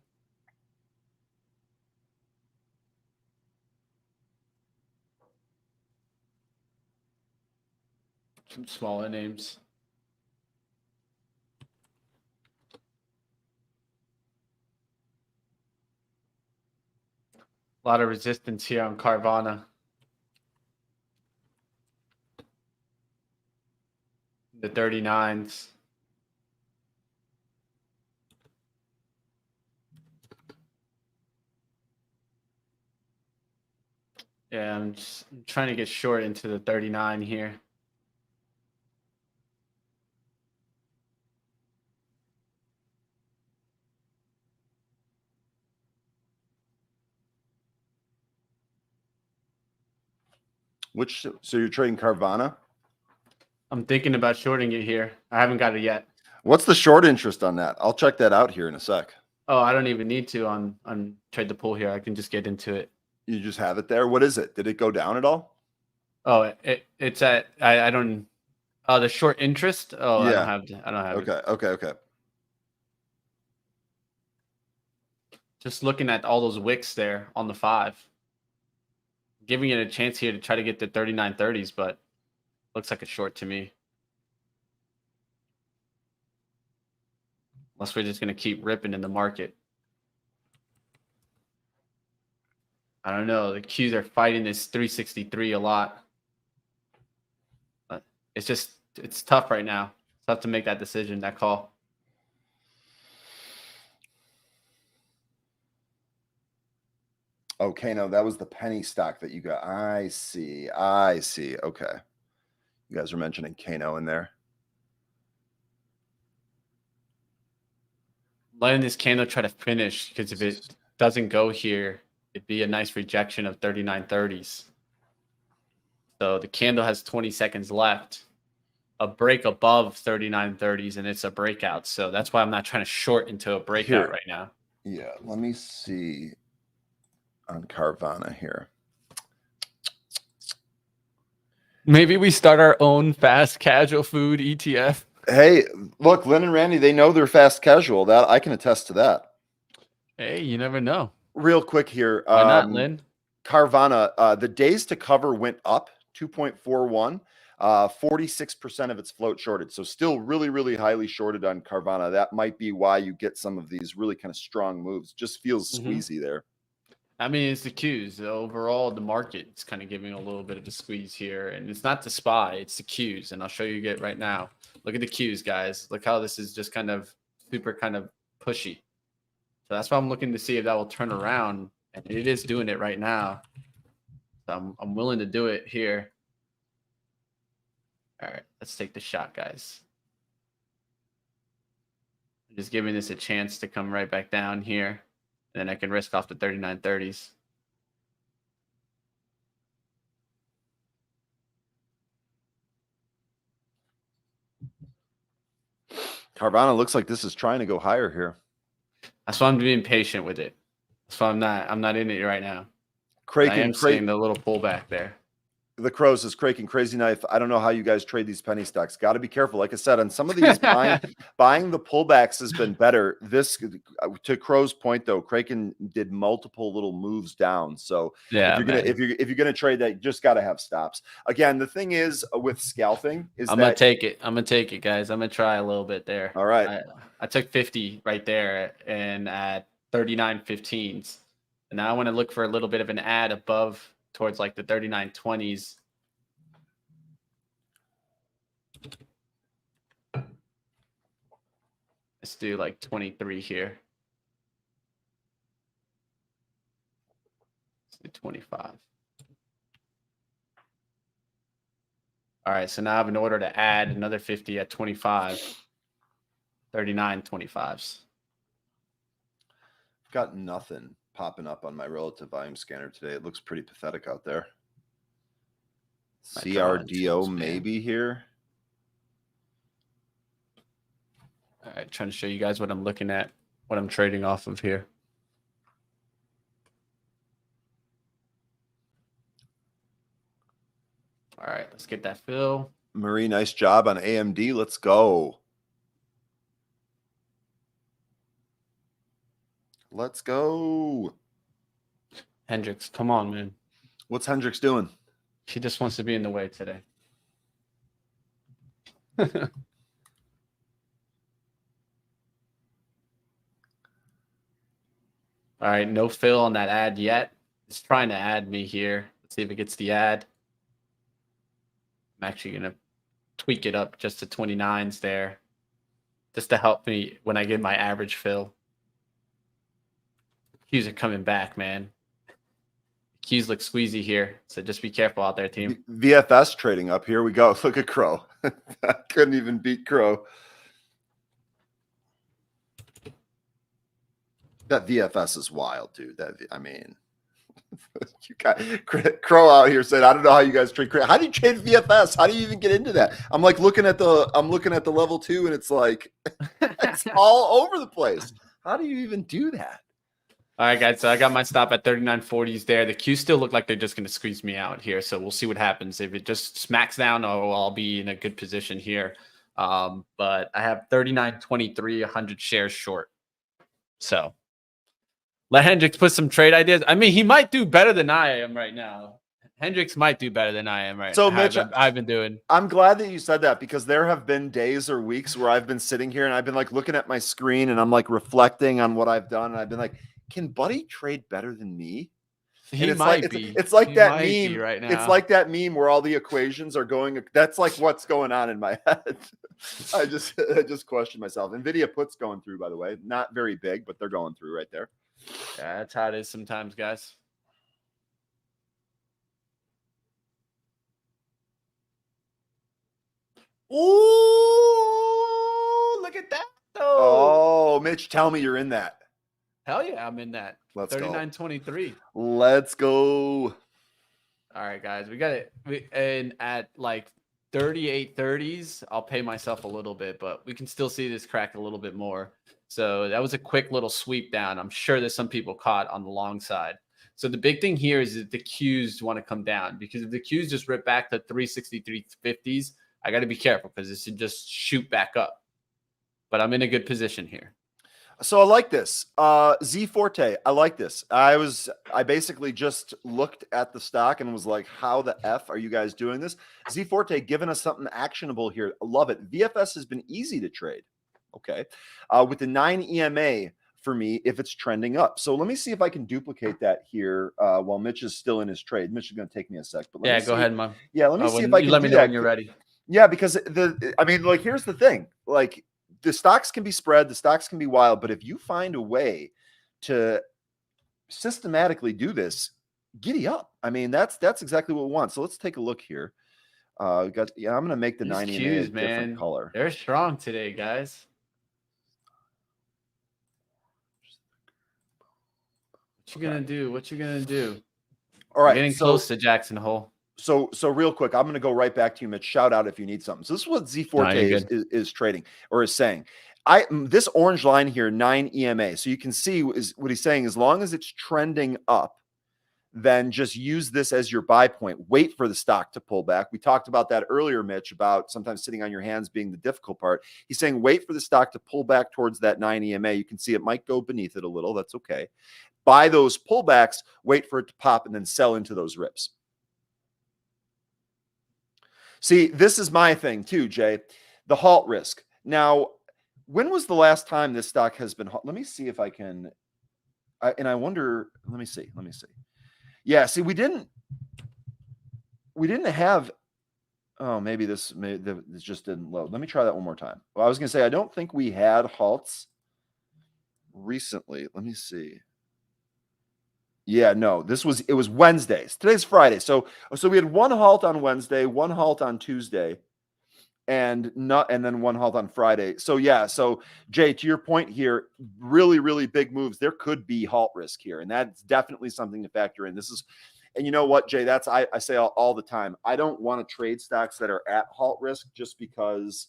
Some smaller names. A lot of resistance here on Carvana. The 39s. Yeah, I'm trying to get short into the 39 here. So you're trading Carvana? I'm thinking about shorting it here. I haven't got it yet. What's the short interest on that? I'll check that out here in a sec. Oh, I don't even need to on trade the pool here. I can just get into it. You just have it there. What is it? Did it go down at all? Oh, it's at I don't. Oh, the short interest. Oh, Yeah. I don't have it. Okay. Just looking at all those wicks there on the 5, giving it a chance here to try to get the 39.30s, but looks like a short to me. Unless we're just gonna keep ripping in the market. I don't know. The Qs are fighting this 363 a lot. But it's tough right now. It's tough to make that decision, that call. Okay, no, that was the penny stock that you got. I see. Okay. You guys are mentioning Kano in there. Letting this candle try to finish, because if it doesn't go here, it'd be a nice rejection of 39.30s. So the candle has 20 seconds left. A break above 39.30s, and it's a breakout. So that's why I'm not trying to short into a breakout right now. Yeah, let me see on Carvana here. Maybe we start our own fast casual food ETF. Hey, look, Lynn and Randy, they know they're fast casual. That I can attest to that. Hey, you never know. Real quick here. Why not, Lynn? Carvana, the days to cover went up 2.41. 46% of its float shorted. So still really, really highly shorted on Carvana. That might be why you get some of these really kind of strong moves. Just feels squeezy there. I mean, it's the Qs. Overall, the market's kind of giving a little bit of a squeeze here. And it's not the SPY, it's the Qs. And I'll show you it right now. Look at the Qs, guys. Look how this is just kind of super kind of pushy. So that's why I'm looking to see if that will turn around. And it is doing it right now. So I'm willing to do it here. All right, let's take the shot, guys. I'm just giving this a chance to come right back down here. And then I can risk off the 39.30s. Carvana looks like this is trying to go higher here. That's why I'm being patient with it. That's why I'm not in it right now. Kraken, I am seeing the little pullback there. The Crows is Kraken Crazy Knife. I don't know how you guys trade these penny stocks. Got to be careful. Like I said, on some of these buying the pullbacks has been better. This, to Crow's point though, Kraken did multiple little moves down. So yeah, if you're gonna trade that, you just got to have stops. Again, the thing is with scalping is I'm gonna take it. I'm gonna take it, guys. I'm gonna try a little bit there. All right. I took 50 right there and at 39.15s. And now I want to look for a little bit of an add above towards like the 39.20s. Let's do like 23 here. 25. All right, so now I have an order to add another 50 at 25. 39 25s. Got nothing popping up on my relative volume scanner today. It looks pretty pathetic out there. CRDO maybe here. All right, trying to show you guys what I'm looking at, what I'm trading off of here. All right, let's get that fill. Marie, nice job on AMD. Let's go. Let's go. Hendricks, come on, man. What's Hendricks doing? She just wants to be in the way today. All right, no fill on that ad yet. It's trying to add me here. Let's see if it gets the ad. I'm actually going to tweak it up just to 29s there, just to help me when I get my average fill. Qs are coming back, man. Qs look squeezy here, so just be careful out there, team. VFS trading up. Here we go. Look at Crow. I couldn't even beat Crow. That VFS is wild, dude. That, I mean, you got Crow out here saying, I don't know how you guys trade. How do you trade VFS? How do you even get into that? I'm like looking at the level 2, and it's like it's all over the place. How do you even do that? All right, guys. So I got my stop at 39.40s there. The Qs still look like they're just going to squeeze me out here. So we'll see what happens. If it just smacks down, I'll be in a good position here. But I have 39.23, 100 shares short. So let Hendricks put some trade ideas. I mean, he might do better than I am right now. Hendricks might do better than I am right now. So, Mitch, I've been doing. I'm glad that you said that, because there have been days or weeks where I've been sitting here and I've been like looking at my screen and I'm like reflecting on what I've done. And I've been like, can Buddy trade better than me? He might be. It's like that meme right now. It's like that meme where all the equations are going. That's like what's going on in my head. I just questioned myself. NVIDIA put's going through, by the way. Not very big, but they're going through right there. Yeah, that's how it is sometimes, guys. Ooh, look at that, though. Oh, Mitch, tell me you're in that. Hell yeah, I'm in that. Let's 39.23. Let's go. All right, guys. We got it. And at like 38.30s, I'll pay myself a little bit, but we can still see this crack a little bit more. So that was a quick little sweep down. I'm sure there's some people caught on the long side. So the big thing here is that the Qs want to come down, because if the Qs just rip back to 363.50s, I got to be careful because this should just shoot back up. But I'm in a good position here. So I like this. Z Forte, I like this. I basically just looked at the stock and was like, how the F are you guys doing this? Z Forte giving us something actionable here. I love it. VFS has been easy to trade. Okay. With the 9 EMA for me, if it's trending up. So let me see if I can duplicate that here while Mitch is still in his trade. Mitch is going to take me a sec. But yeah, go ahead, Mom. Yeah, let me see if I can let me know when you're ready. Yeah, because like, here's the thing. Like, the stocks can be spread, the stocks can be wild, but if you find a way to systematically do this, giddy up. I mean, that's exactly what we want. So let's take a look here. I'm going to make the 90 a different color. They're strong today, guys. What you gonna do? What you gonna do? All right, getting close to Jackson Hole. So real quick, I'm going to go right back to you, Mitch. Shout out if you need something. So this is what Z Forte is trading or is saying. This orange line here, 9 EMA. So you can see is what he's saying. As long as it's trending up, then just use this as your buy point. Wait for the stock to pull back. We talked about that earlier, Mitch, about sometimes sitting on your hands being the difficult part. He's saying wait for the stock to pull back towards that 9 EMA. You can see it might go beneath it a little. That's okay. Buy those pullbacks, wait for it to pop, and then sell into those rips. See, this is my thing too, Jay, the halt risk. Now, when was the last time this stock has been? Let me see if I can. And I wonder. Let me see. Yeah. See, we didn't have. Oh, maybe this just didn't load. Let me try that one more time. Well, I was going to say I don't think we had halts recently. Let me see. Yeah, no, it was Wednesdays. Today's Friday. So we had one halt on Wednesday, one halt on Tuesday, and then one halt on Friday. So yeah, so Jay, to your point here, really, really big moves. There could be halt risk here, and that's definitely something to factor in. And you know what, Jay, I say all the time, I don't want to trade stocks that are at halt risk just because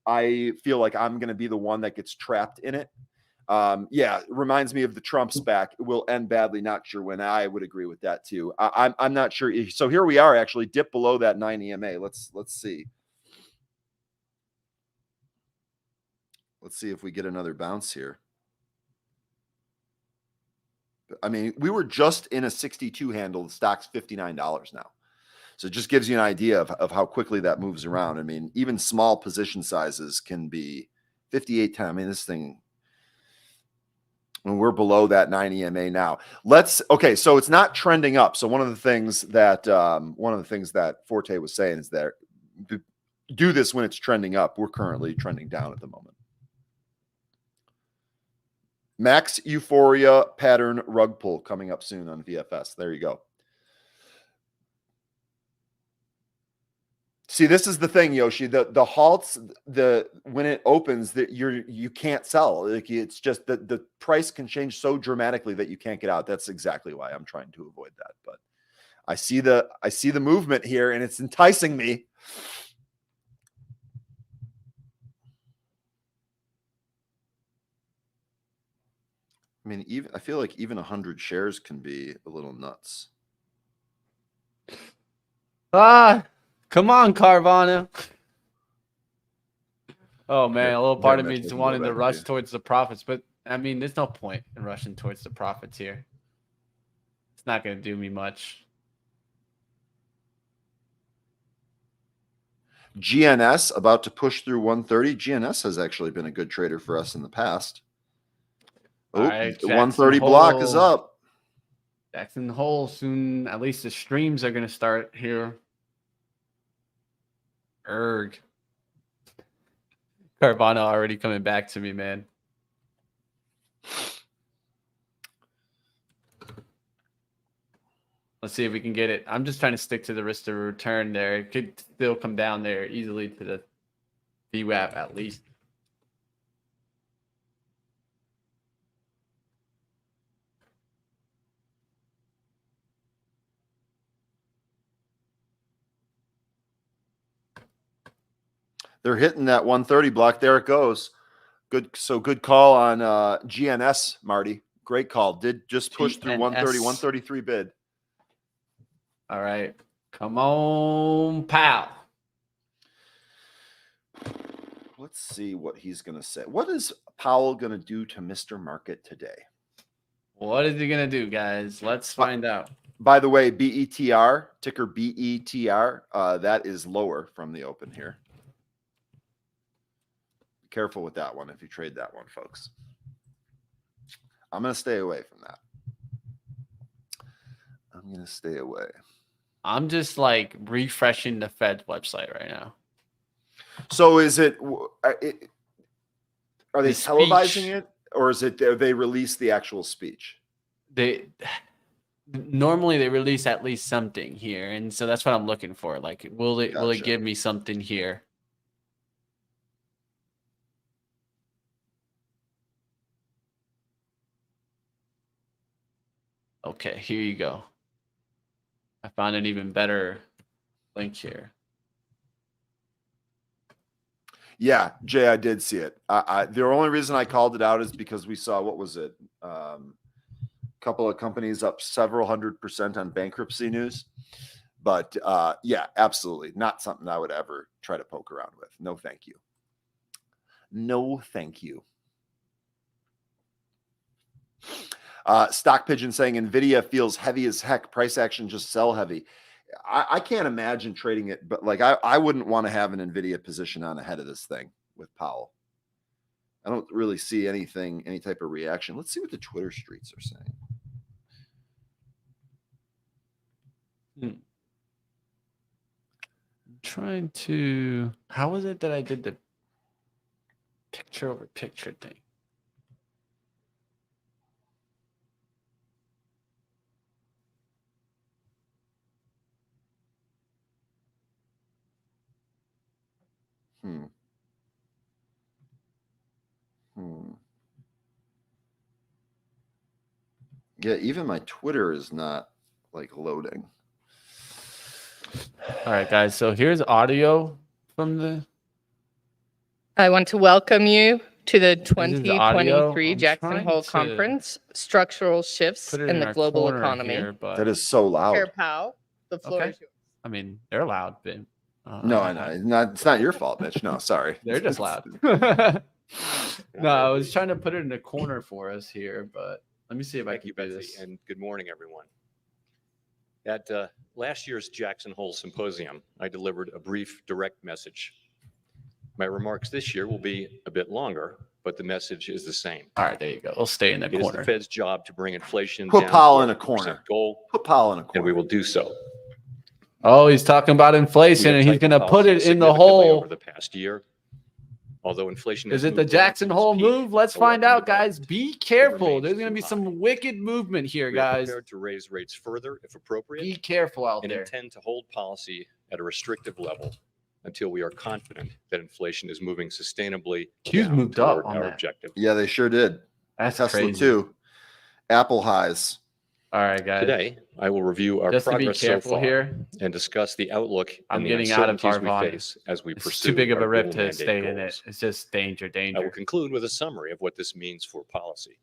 I feel like I'm going to be the one that gets trapped in it. Yeah, it reminds me of the Trump SPAC. It will end badly. Not sure when. I would agree with that too. I'm not sure. So here we are, actually dip below that 9 EMA. Let's see. Let's see if we get another bounce here. I mean, we were just in a 62 handle. The stock's $59 now. So it just gives you an idea of how quickly that moves around. I mean, even small position sizes can be 58 times. I mean, this thing, when we're below that 9 EMA now. Okay, so it's not trending up. So one of the things that Forte was saying is that do this when it's trending up. We're currently trending down at the moment. Max Euphoria pattern rug pull coming up soon on VFS. There you go. See, this is the thing, Yoshi. The halts, when it opens, that you can't sell. Like, it's just the price can change so dramatically that you can't get out. That's exactly why I'm trying to avoid that. But I see the movement here, and it's enticing me. I mean, I feel like even 100 shares can be a little nuts. Come on, Carvana. Oh man, a little part of me is wanting to rush towards the profits, but I mean, there's no point in rushing towards the profits here. It's not going to do me much. GNS about to push through 130. GNS has actually been a good trader for us in the past. Oh, right, the 130 block is up. Jackson Hole soon. At least the streams are going to start here. Erg. Carvana already coming back to me, man. Let's see if we can get it. I'm just trying to stick to the risk to return there. It could still come down there easily to the VWAP at least. They're hitting that 130 block. There it goes. Good. So good call on GNS, Marty. Great call. Did just push through 130, 133 bid. All right. Come on, pal. Let's see what he's going to say. What is Powell going to do to Mr. Market today? What is he going to do, guys? Let's find out. By the way, BETR, ticker BETR, that is lower from the open here. Be careful with that one if you trade that one, folks. I'm going to stay away from that. I'm going to stay away. I'm just like refreshing the Fed's website right now. So is it are they televising it, or is it they release the actual speech? Normally they release at least something here, and so that's what I'm looking for. Like, will it give me something here? Okay, here you go. I found an even better link here. Yeah, Jay, I did see it. The only reason I called it out is because we saw, what was it? A couple of companies up several 100% on bankruptcy news. But yeah, absolutely not something I would ever try to poke around with. No, thank you. No, thank you. Stock Pigeon saying NVIDIA feels heavy as heck. Price action just sell heavy. I can't imagine trading it, but like I wouldn't want to have an NVIDIA position on ahead of this thing with Powell. I don't really see any type of reaction. Let's see what the Twitter streets are saying. I'm trying to. How was it that I did the picture over picture thing? Hmm. Yeah, even my Twitter is not like loading. All right, guys. So here's audio from the. I want to welcome you to the This is audio. 2023 I'm Jackson trying Hole to Conference, Structural Shifts put it in the our Global corner Economy. here, but That is so Chair loud. Powell, the floor okay. is yours. I mean, they're loud, but No, I know. It's not your fault, Mitch. No, sorry. they're just loud. No, I was trying to put it in a corner for us here, but let me see if I Thank can you, do Betsy, this. and good morning, everyone. At last year's Jackson Hole Symposium, I delivered a brief, direct message. My remarks this year will be a bit longer, but the message is the same. All right, there you go. We'll stay in the It is the corner. Fed's job to bring inflation Put down Powell to in a our 2% corner. goal, Put Powell in a and corner. we will do so. Oh, he's talking about We inflation, have and he's tightened going to put policy it in the significantly hole. over the past year. Although inflation Is has it the moved down Jackson from its Hole peak, move? Let's a find welcome out, guys. development. Be careful. remains There's going to too be some high. wicked movement here, We are guys. prepared to raise rates further if appropriate, Be careful out and there. intend to hold policy at a restrictive level until we are confident that inflation is moving sustainably Q's down moved up toward on our that. objective. Yeah, they sure did. That's Tesla crazy. too. Apple highs. All right, guys. Today, I will review our Just to be progress so careful far here, and discuss the outlook I'm and the getting out of uncertainties we Carvana. face as we It's pursue too big of our a rip dual to mandate stay in it. goals. It's just danger, I will danger. conclude with a summary of what this means for policy.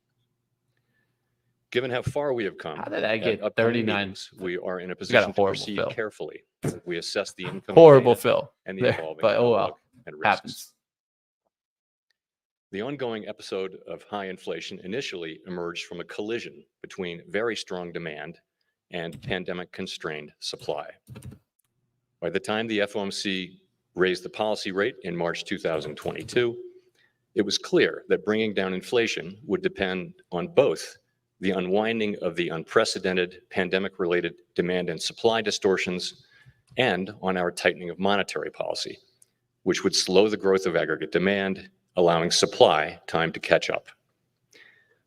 Given how far we have come, How did I at get upcoming 39? meetings, we are in a got a position to horrible proceed fill. carefully. We assess the income Horrible demand fill. and the There, evolving but oh well, outlook and risks. happens. The ongoing episode of high inflation initially emerged from a collision between very strong demand and pandemic-constrained supply. By the time the FOMC raised the policy rate in March 2022, it was clear that bringing down inflation would depend on both the unwinding of the unprecedented pandemic-related demand and supply distortions and on our tightening of monetary policy, which would slow the growth of aggregate demand, allowing supply time to catch up.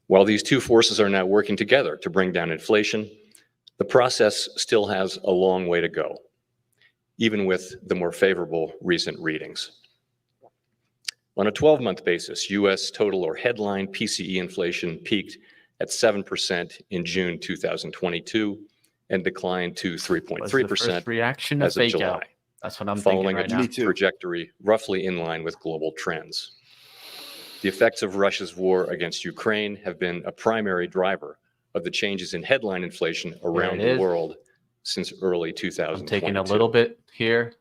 While these two forces are now working together to bring down inflation, the process still has a long way to go, even with the more favorable recent readings. On a 12-month basis, U.S. total or headline PCE inflation peaked at 7% in June 2022 and declined to What's the 3.3% first reaction to as of fake July, out? That's what I'm thinking following right a now. Me too. trajectory roughly in line with global trends. The effects of Russia's war against Ukraine have been a primary driver of the changes in headline inflation around it the is. world since early I'm 2022. taking a little bit here.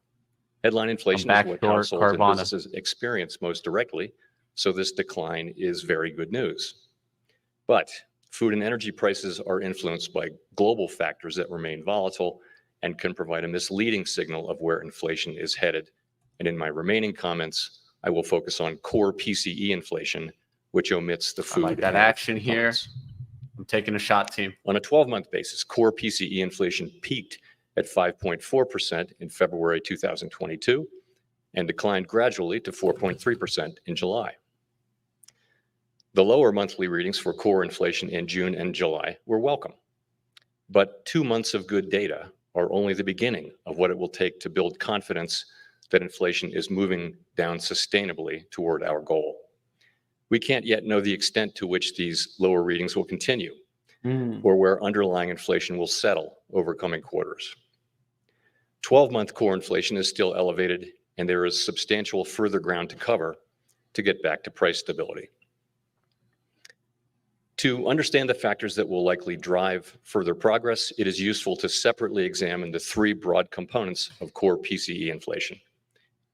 Headline inflation back is what short households and Carvana. businesses experience most directly, so this decline is very good news. But food and energy prices are influenced by global factors that remain volatile and can provide a misleading signal of where inflation is headed. And in my remaining comments, I will focus on core PCE inflation, which omits the I food like that and action energy here. components. I'm taking a shot, team. On a 12-month basis, core PCE inflation peaked at 5.4% in February 2022 and declined gradually to 4.3% in July. The lower monthly readings for core inflation in June and July were welcome. But 2 months of good data are only the beginning of what it will take to build confidence that inflation is moving down sustainably toward our goal. We can't yet know the extent to which these lower readings will continue or where underlying inflation will settle over coming quarters. 12-month core inflation is still elevated, and there is substantial further ground to cover to get back to price stability. To understand the factors that will likely drive further progress, it is useful to separately examine the three broad components of core PCE inflation: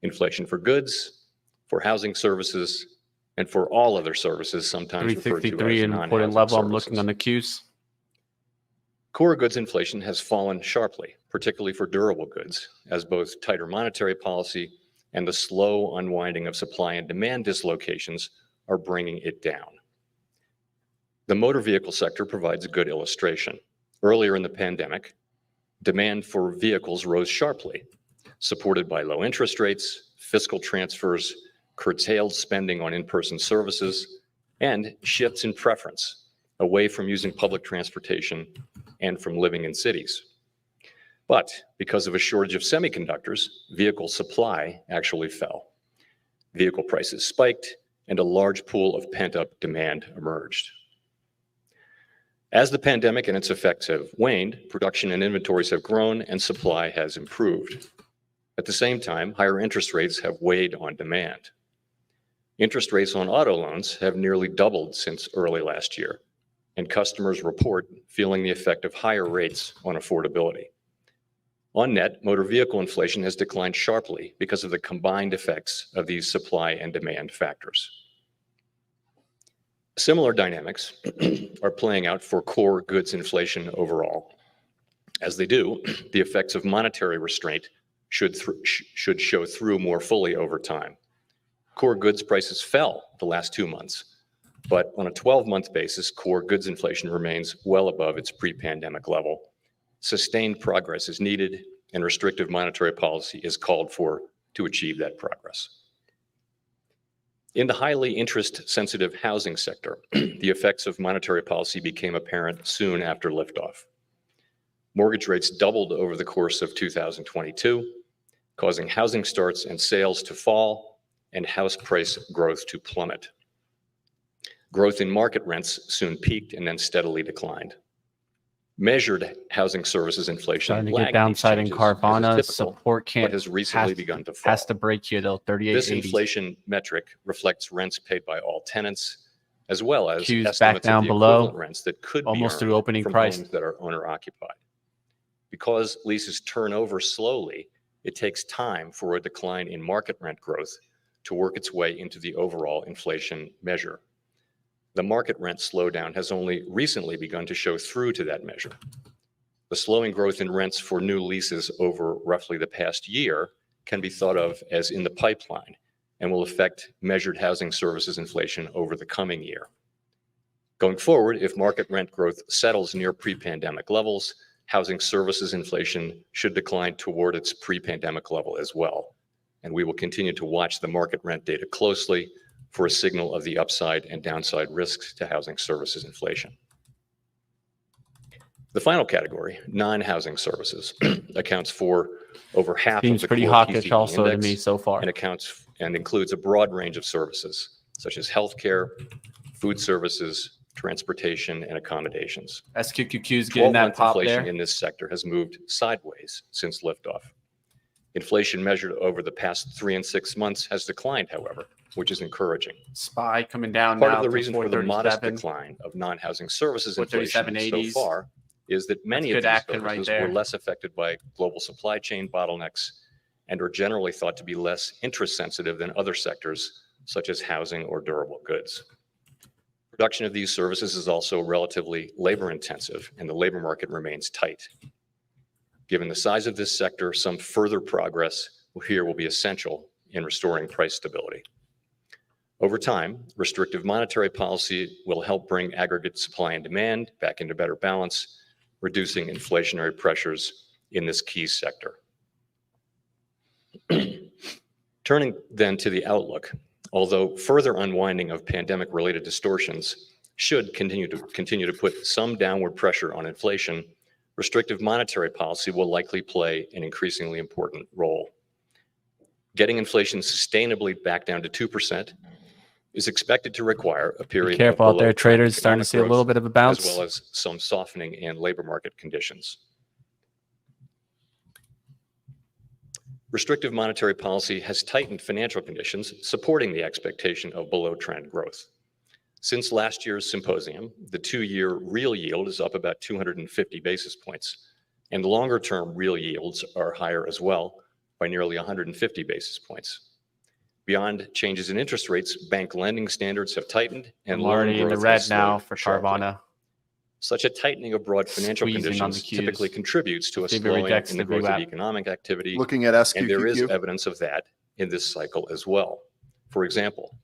inflation for goods, for housing services, and for all other services, sometimes referred to 363 as in important non-housing level. services. I'm looking on the Qs. Core goods inflation has fallen sharply, particularly for durable goods, as both tighter monetary policy and the slow unwinding of supply and demand dislocations are bringing it down. The motor vehicle sector provides a good illustration. Earlier in the pandemic, demand for vehicles rose sharply, supported by low interest rates, fiscal transfers, curtailed spending on in-person services, and shifts in preference away from using public transportation and from living in cities. But because of a shortage of semiconductors, vehicle supply actually fell. Vehicle prices spiked, and a large pool of pent-up demand emerged. As the pandemic and its effects have waned, production and inventories have grown and supply has improved. At the same time, higher interest rates have weighed on demand. Interest rates on auto loans have nearly doubled since early last year, and customers report feeling the effect of higher rates on affordability. On net, motor vehicle inflation has declined sharply because of the combined effects of these supply and demand factors. Similar dynamics are playing out for core goods inflation overall. As they do, the effects of monetary restraint should show through more fully over time. Core goods prices fell the last 2 months, but on a 12-month basis, core goods inflation remains well above its pre-pandemic level. Sustained progress is needed, and restrictive monetary policy is called for to achieve that progress. In the highly interest-sensitive housing sector, the effects of monetary policy became apparent soon after liftoff. Mortgage rates doubled over the course of 2022, causing housing starts and sales to fall and house price growth to plummet. Growth in market rents soon peaked and then steadily declined. Measured housing services inflation Starting to get lagged downside these in changes, as is Carvana. typical, Support but can't has recently begun to fall. has to break here though. This 38.80. inflation metric reflects rents paid by all tenants, as well as Q's back estimates down of the below, equivalent rents that could be almost earned through opening from price. homes that are owner-occupied. Because leases turn over slowly, it takes time for a decline in market rent growth to work its way into the overall inflation measure. The market rent slowdown has only recently begun to show through to that measure. The slowing growth in rents for new leases over roughly the past year can be thought of as in the pipeline and will affect measured housing services inflation over the coming year. Going forward, if market rent growth settles near pre-pandemic levels, housing services inflation should decline toward its pre-pandemic level as well. And we will continue to watch the market rent data closely for a signal of the upside and downside risks to housing services inflation. The final category, non-housing services, accounts for over half Seems of the pretty core hawkish PCE also to index me so far. and includes a broad range of services such as healthcare, food services, transportation, and accommodations. SQQQ's getting that 12-month pop inflation there. in this sector has moved sideways since liftoff. Inflation measured over the past 3 and 6 months has declined, however, which is encouraging. SPY coming down Part now of the to reason for the modest 437. decline of non-housing services inflation 437.80s. so far is that many That's of good these action right services there. were less affected by global supply chain bottlenecks and are generally thought to be less interest sensitive than other sectors such as housing or durable goods. Production of these services is also relatively labor intensive and the labor market remains tight. Given the size of this sector, some further progress here will be essential in restoring price stability. Over time, restrictive monetary policy will help bring aggregate supply and demand back into better balance, reducing inflationary pressures in this key sector. Turning then to the outlook, although further unwinding of pandemic-related distortions should continue to put some downward pressure on inflation, restrictive monetary policy will likely play an increasingly important role. Getting inflation sustainably back down to 2% is expected to require a period Be careful of out there, below-trend traders. Starting to economic see a little growth, bit of a bounce. as well as some softening in labor market conditions. Restrictive monetary policy has tightened financial conditions, supporting the expectation of below-trend growth. Since last year's symposium, the 2-year real yield is up about 250 basis points, and longer-term real yields are higher as well by nearly 150 basis points. Beyond changes in interest rates, bank lending standards have tightened and I'm loan already in the growth red has now slowed for sharply. Carvana. Such a tightening of broad financial Squeezing on the conditions Qs. typically contributes to a See if it slowing rejects in the the growth of VWAP. economic activity, Looking at and there is SQQQ. evidence of that in this cycle as well. For example,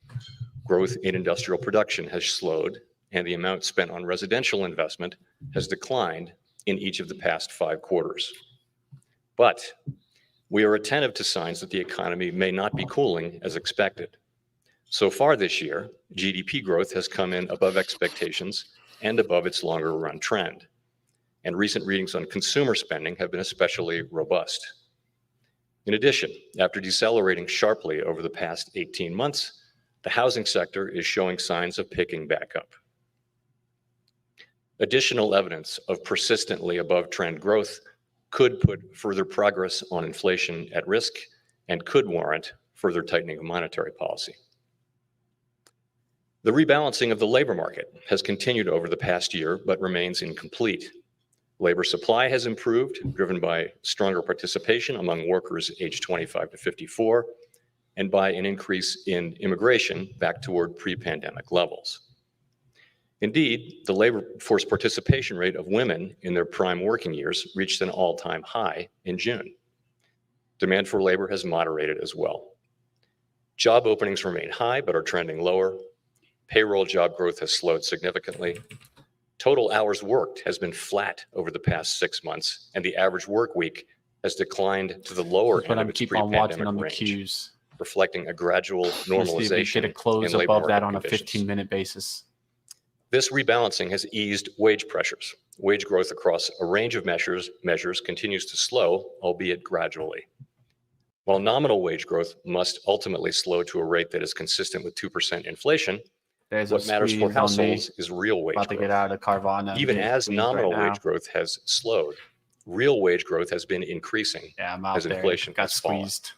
growth in industrial production has slowed, and the amount spent on residential investment has declined in each of the past 5 quarters. But we are attentive to signs that the economy may not be cooling as expected. So far this year, GDP growth has come in above expectations and above its longer run trend. And recent readings on consumer spending have been especially robust. In addition, after decelerating sharply over the past 18 months, the housing sector is showing signs of picking back up. Additional evidence of persistently above trend growth could put further progress on inflation at risk and could warrant further tightening of monetary policy. The rebalancing of the labor market has continued over the past year, but remains incomplete. Labor supply has improved, driven by stronger participation among workers aged 25 to 54, and by an increase in immigration back toward pre-pandemic levels. Indeed, the labor force participation rate of women in their prime working years reached an all-time high in June. Demand for labor has moderated as well. Job openings remain high, but are trending lower. Payroll job growth has slowed significantly. Total hours worked has been flat over the past 6 months, and the average work week has declined to the lower But end I'm of its keep on watching pre-pandemic on the range, cues. reflecting a gradual Let's see if we normalization get a close in labor above that market on a conditions. 15-minute basis. This rebalancing has eased wage pressures. Wage growth across a range of measures continues to slow, albeit gradually. While nominal wage growth must ultimately slow to a rate that is consistent with 2% inflation, There's what a matters for squeeze on me. households is real wage About to growth. get out of Carvana. I'm Even getting as squeezed nominal right now. wage growth has slowed, real wage growth has been increasing Yeah, I'm out as there. inflation Got has fallen. squeezed.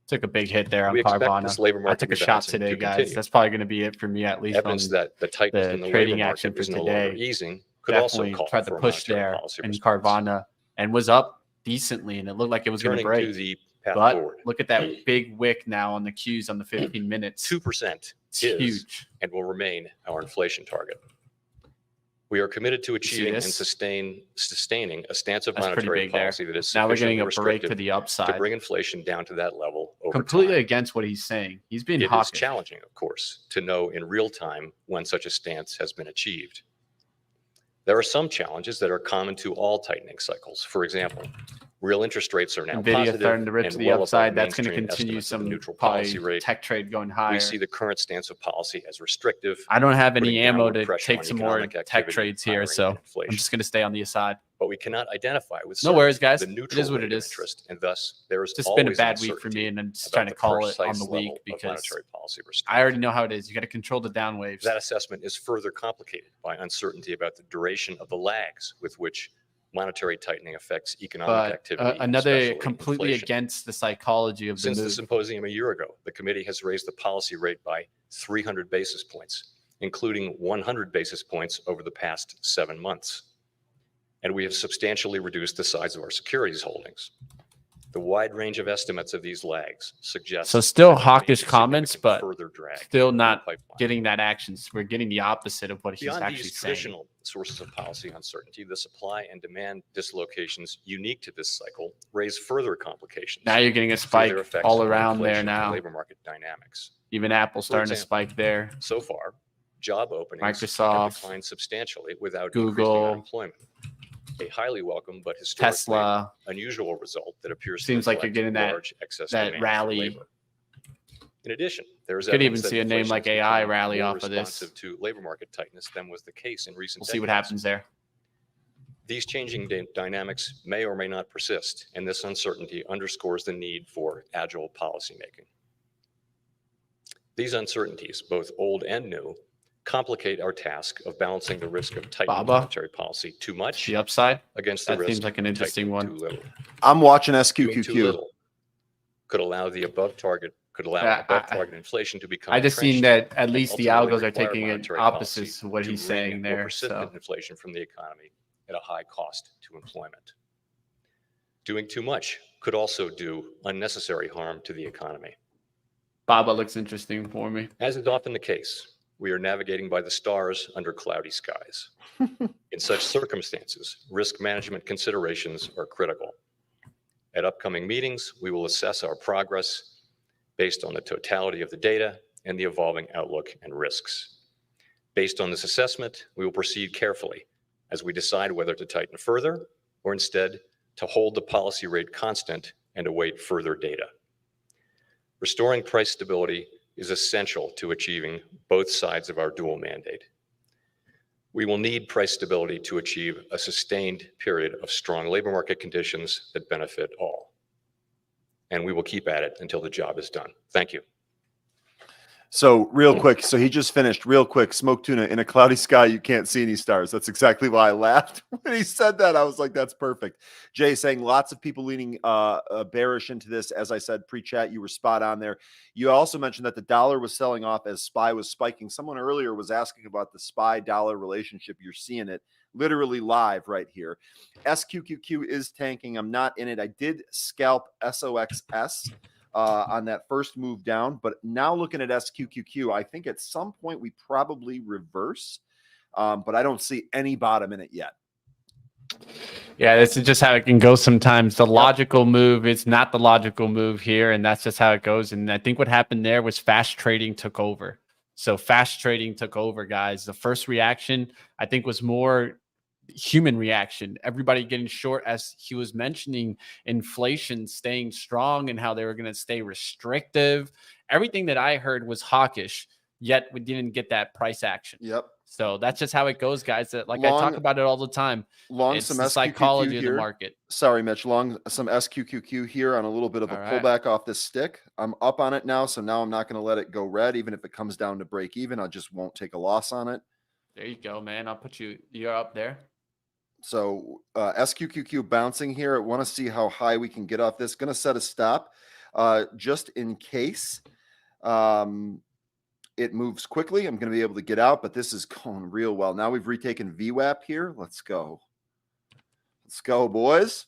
Took a big hit there on We expect Carvana. this labor I market took a shot rebalancing today, to guys. continue. That's probably going to be it for me, at least on Evidence that the tightness the in the trading labor action market for is no longer today. easing could also Definitely call tried for to a push monetary there policy in response. Carvana and was up decently, and it looked like it was going to Turning break. to the path But forward, look at that big wick now on the cues on the 15 minutes. 2% It's is huge. and will remain our inflation target. We are committed to achieving and this? sustaining a stance of That's pretty monetary big there. policy that is Now we're sufficiently getting a break to restrictive the to upside. bring inflation down to that level over Completely time. against what he's saying. He's being It is hawkish. challenging, of course, to know in real time when such a stance has been achieved. There are some challenges that are common to all tightening cycles. For example, real interest rates are now Nvidia positive starting to rip and to the well above upside. That's going to mainstream continue estimates of the some neutral probably policy rate. tech trade going higher. We see the current stance of policy as restrictive. I don't have any putting ammo downward to pressure take on some more economic tech activity, trades here, hiring, so and inflation. I'm just going to stay on the aside. But we cannot identify with No worries, certainty guys. the It neutral is what rate it of is. interest, and thus there is It's just been a always bad week for uncertainty me, and I'm just about trying to the call it on precise the level week of because monetary policy I already restraint. know how it is. You got to control the down waves. That assessment is further complicated by uncertainty about the duration of the lags with which monetary tightening affects economic But activity. another especially completely inflation. against the psychology of the Since the move. symposium a year ago, the committee has raised the policy rate by 300 basis points, including 100 basis points over the past 7 months. And we have substantially reduced the size of our securities holdings. The wide range of estimates of these lags suggests So still that there may hawkish be comments, significant but further drag still in the not pipeline. getting that action. So we're getting the opposite of what he's Beyond actually these saying. traditional sources of policy uncertainty, the supply and demand dislocations unique to this cycle raise further complications. Now you're getting a through spike their effects all on around there inflation and now. labor market dynamics. Even Apple For starting to example, spike there. So far, job openings have Microsoft, declined substantially without increasing Google, unemployment. A highly welcome but historically Tesla. unusual result that appears Seems to like you're reflect getting that- large excess that demand for rally. labor. In addition, there is Could even evidence that see a name inflation like has AI become rally more off of this. responsive to labor market tightness than was the case in recent We'll see what decades. happens there. These changing dynamics may or may not persist, and this uncertainty underscores the need for agile policymaking. These uncertainties, both old and new, complicate our task of balancing the risk of tightening Baba. monetary policy too much The upside. against the That risk seems like an of interesting tightening one. too little. I'm watching Doing too SQQQ. little could allow above target inflation to become I just seen entrenched that at and least the ultimately algos are require taking it monetary opposites policy of what to he's bring saying more there. persistent So inflation from the economy at a high cost to employment. Doing too much could also do unnecessary harm to the economy. Baba looks interesting for me. As is often the case, we are navigating by the stars under cloudy skies. In such circumstances, risk management considerations are critical. At upcoming meetings, we will assess our progress based on the totality of the data and the evolving outlook and risks. Based on this assessment, we will proceed carefully as we decide whether to tighten further or instead to hold the policy rate constant and await further data. Restoring price stability is essential to achieving both sides of our dual mandate. We will need price stability to achieve a sustained period of strong labor market conditions that benefit all. and we will keep at it until the job is done. Thank you. So real quick, so he just finished real quick. Smoke tuna in a cloudy sky, you can't see any stars. That's exactly why I laughed when he said that. I was like, that's perfect. Jay saying lots of people leaning bearish into this. As I said pre-chat, you were spot on there. You also mentioned that the dollar was selling off as SPY was spiking. Someone earlier was asking about the SPY dollar relationship. You're seeing it literally live right here. SQQQ is tanking. I'm not in it. I did scalp SOXS on that first move down, but now looking at SQQQ, I think at some point we probably reverse, but I don't see any bottom in it yet. Yeah, this is just how it can go sometimes. The logical move is not the logical move here, and that's just how it goes. And I think what happened there was fast trading took over. So fast trading took over, guys. The first reaction, I think, was more human reaction. Everybody getting short, as he was mentioning, inflation staying strong and how they were going to stay restrictive. Everything that I heard was hawkish, yet we didn't get that price action. Yep. So that's just how it goes, guys. That, like, I talk about it all the time. It's some the psychology here. of the market. Sorry, Mitch. Some SQQQ here on a little bit of a pullback off this stick. I'm up on it now, so now I'm not going to let it go red. Even if it comes down to break even, I just won't take a loss on it. There you go, man. I'll put you're up there. So SQQQ bouncing here. I want to see how high we can get off this. Going to set a stop just in case it moves quickly. I'm going to be able to get out, but this is going real well. Now we've retaken VWAP here. Let's go. Let's go, boys.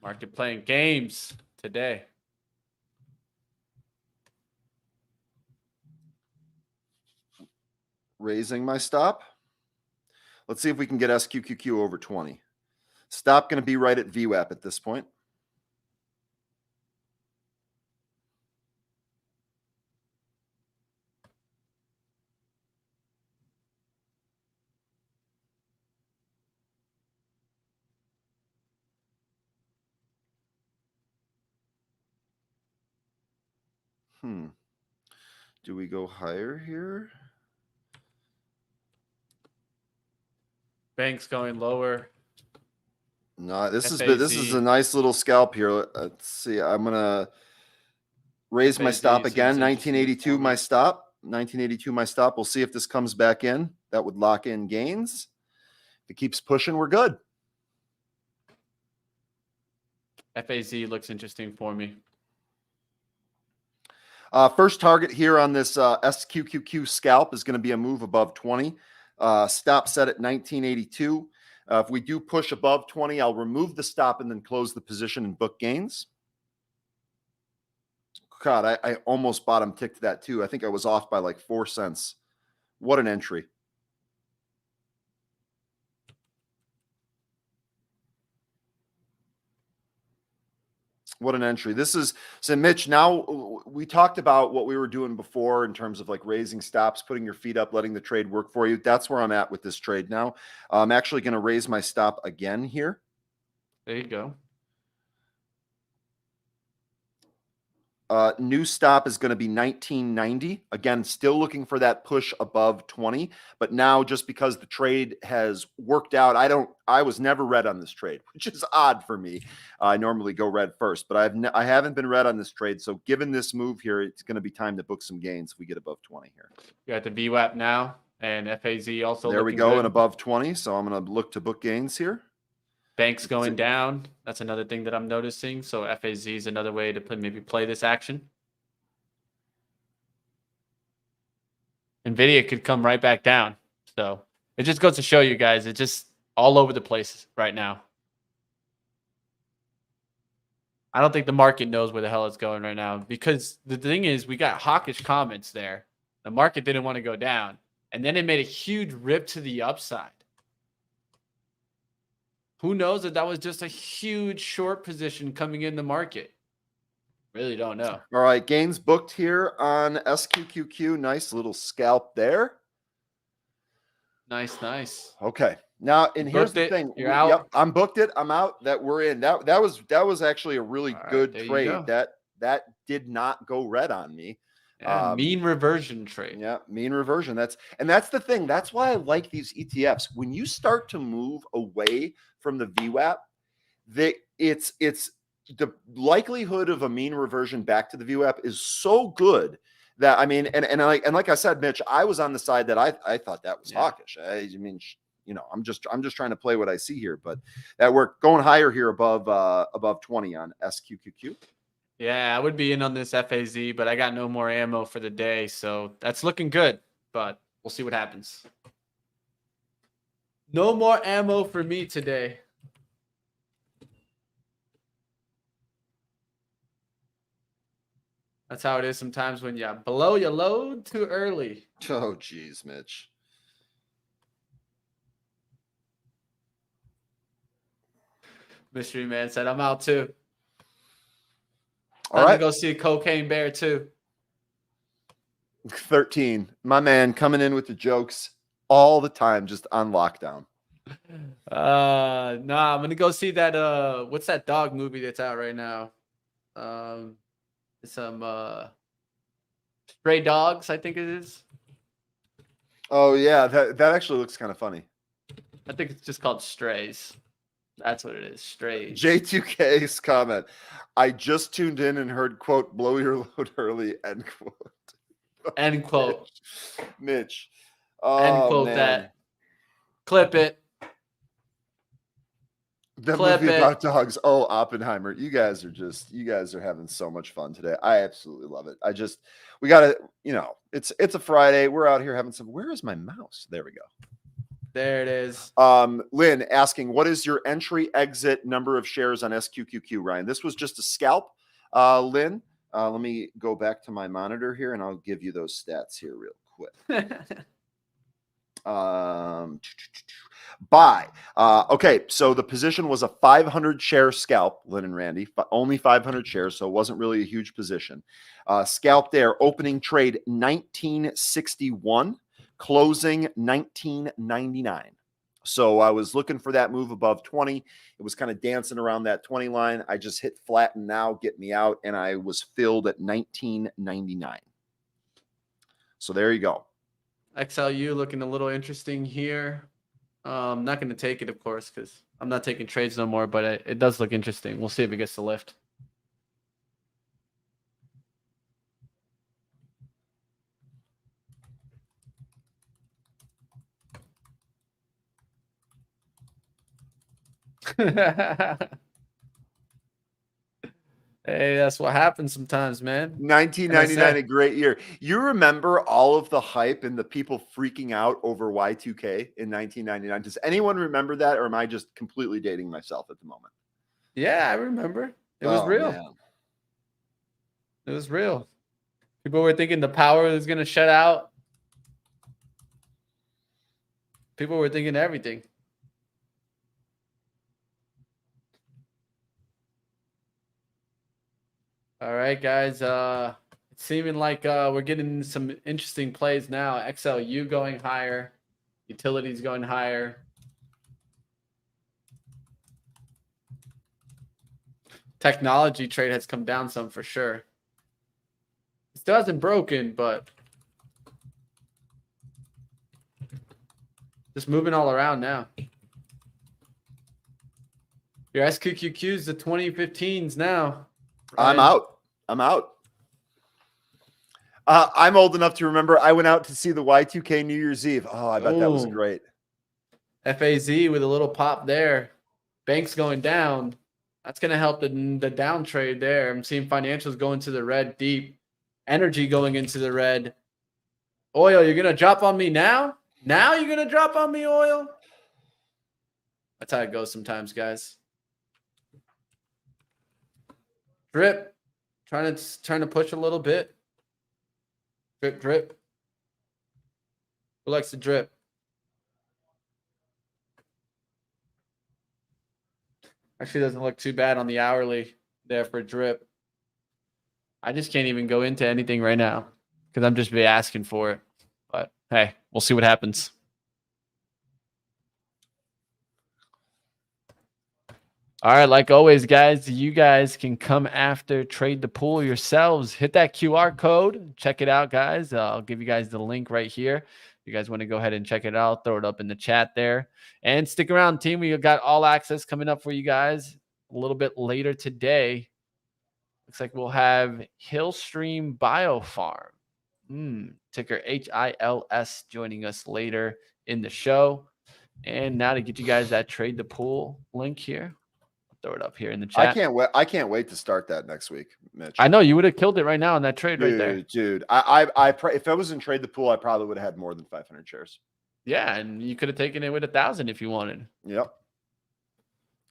Market playing games today. Raising my stop. Let's see if we can get SQQQ over 20. Stop going to be right at VWAP at this point. Do we go higher here? Banks going lower. No, this is a nice little scalp here. Let's see. I'm gonna raise my stop again. 1982 my stop. 1982 my stop. We'll see if this comes back in. That would lock in gains. If it keeps pushing, we're good. FAZ looks interesting for me. First target here on this SQQQ scalp is going to be a move above 20. Stop set at 1982. If we do push above 20, I'll remove the stop and then close the position and book gains. God, I almost bottom ticked that too. I think I was off by like 4 cents. What an entry. What an entry. This is, so Mitch, now we talked about what we were doing before in terms of like raising stops, putting your feet up, letting the trade work for you. That's where I'm at with this trade now. I'm actually going to raise my stop again here. There you go. New stop is going to be 1990. Again, still looking for that push above 20, but now just because the trade has worked out, I was never red on this trade, which is odd for me. I normally go red first, but I haven't been red on this trade. So given this move here, it's going to be time to book some gains if we get above 20 here. You got the VWAP now and FAZ also. There we go, good. And above 20. So I'm going to look to book gains here. Banks going down. That's another thing that I'm noticing. So FAZ is another way to maybe play this action. NVIDIA could come right back down. So it just goes to show you guys, it's just all over the place right now. I don't think the market knows where the hell it's going right now, because the thing is, we got hawkish comments there. The market didn't want to go down, and then it made a huge rip to the upside. Who knows if that was just a huge short position coming in the market? Really don't know. All right, gains booked here on SQQQ. Nice little scalp there. Nice, nice. Okay. Now, and here's the thing. You're out. Yep, I'm booked it. I'm out. That we're in. That was actually a really good trade. That did not go red on me. Yeah, mean reversion trade. Yeah, mean reversion. That's the thing. That's why I like these ETFs. When you start to move away from the VWAP, it's the likelihood of a mean reversion back to the VWAP is so good that, I mean, and like I said, Mitch, I was on the side that I thought that was hawkish. I mean, you know, I'm just trying to play what I see here, but that we're going higher here above 20 on SQQQ. Yeah, I would be in on this FAZ, but I got no more ammo for the day, so that's looking good, but we'll see what happens. No more ammo for me today. That's how it is sometimes when you blow your load too early. Oh, geez, Mitch. Mystery Man said, I'm out too. All Time right. to go see a Cocaine Bear too. 13. My man coming in with the jokes all the time, just on lockdown. Nah, I'm gonna go see that what's that dog movie that's out right now? Some Stray Dogs, I think it is. Oh yeah, that actually looks kind of funny. I think it's just called Strays. That's what it is. Strays. J2K's comment. I just tuned in and heard, quote, blow your load early, end quote. End quote. Mitch. End Oh, quote man. that. Clip it. The Clip movie it. about dogs. Oh, Oppenheimer. You guys are having so much fun today. I absolutely love it. We gotta, you know, it's a Friday. We're out here having some. Where is my mouse? There we go. There it is. Lynn asking, what is your entry exit number of shares on SQQQ, Ryan? This was just a scalp, Lynn. Let me go back to my monitor here and I'll give you those stats here real quick. Buy. Okay, so the position was a 500 share scalp, Lynn and Randy, only 500 shares, so it wasn't really a huge position. Scalp there, opening trade 1961. Closing 1999. So I was looking for that move above 20. It was kind of dancing around that 20 line. I just hit flatten now, get me out, and I was filled at 1999. So there you go. XLU looking a little interesting here. I'm not going to take it, of course, because I'm not taking trades no more, but it does look interesting. We'll see if it gets the lift. Hey, that's what happens sometimes, man. 1999, a great year. You remember all of the hype and the people freaking out over Y2K in 1999? Does anyone remember that, or am I just completely dating myself at the moment? Yeah, I remember. It was real. Man. It was real. People were thinking the power is going to shut out. People were thinking everything. All right, guys. It's seeming like we're getting some interesting plays now. XLU going higher. Utilities going higher. Technology trade has come down some for sure. It still hasn't broken, but just moving all around now. Your SQQQ's the 2015s now. I'm out. I'm old enough to remember I went out to see the Y2K New Year's Eve. Oh, I bet that was great. FAZ with a little pop there. Banks going down. That's going to help the down trade there. I'm seeing financials going to the red deep. Energy going into the red. Oil, you're going to drop on me now? Now you're going to drop on me, oil? That's how it goes sometimes, guys. Drip. Trying to push a little bit. Drip, drip. Who likes to drip? Actually doesn't look too bad on the hourly there for drip. I just can't even go into anything right now because I'm just be asking for it. But hey, we'll see what happens. All right, like always, guys, you guys can come after Trade the Pool yourselves. Hit that QR code. Check it out, guys. I'll give you guys the link right here. If you guys want to go ahead and check it out, throw it up in the chat there. And stick around, team. We got all access coming up for you guys. a little bit later today, looks like we'll have Hillstream BioPharma. Ticker HILS joining us later in the show. And now to get you guys that trade the pool link here, I'll throw it up here in the chat. I can't wait to start that next week, Mitch. I know you would have killed it right now in that trade right there. Dude, if I was in trade the pool, I probably would have had more than 500 shares. Yeah, and you could have taken it with 1,000 if you wanted. Yep.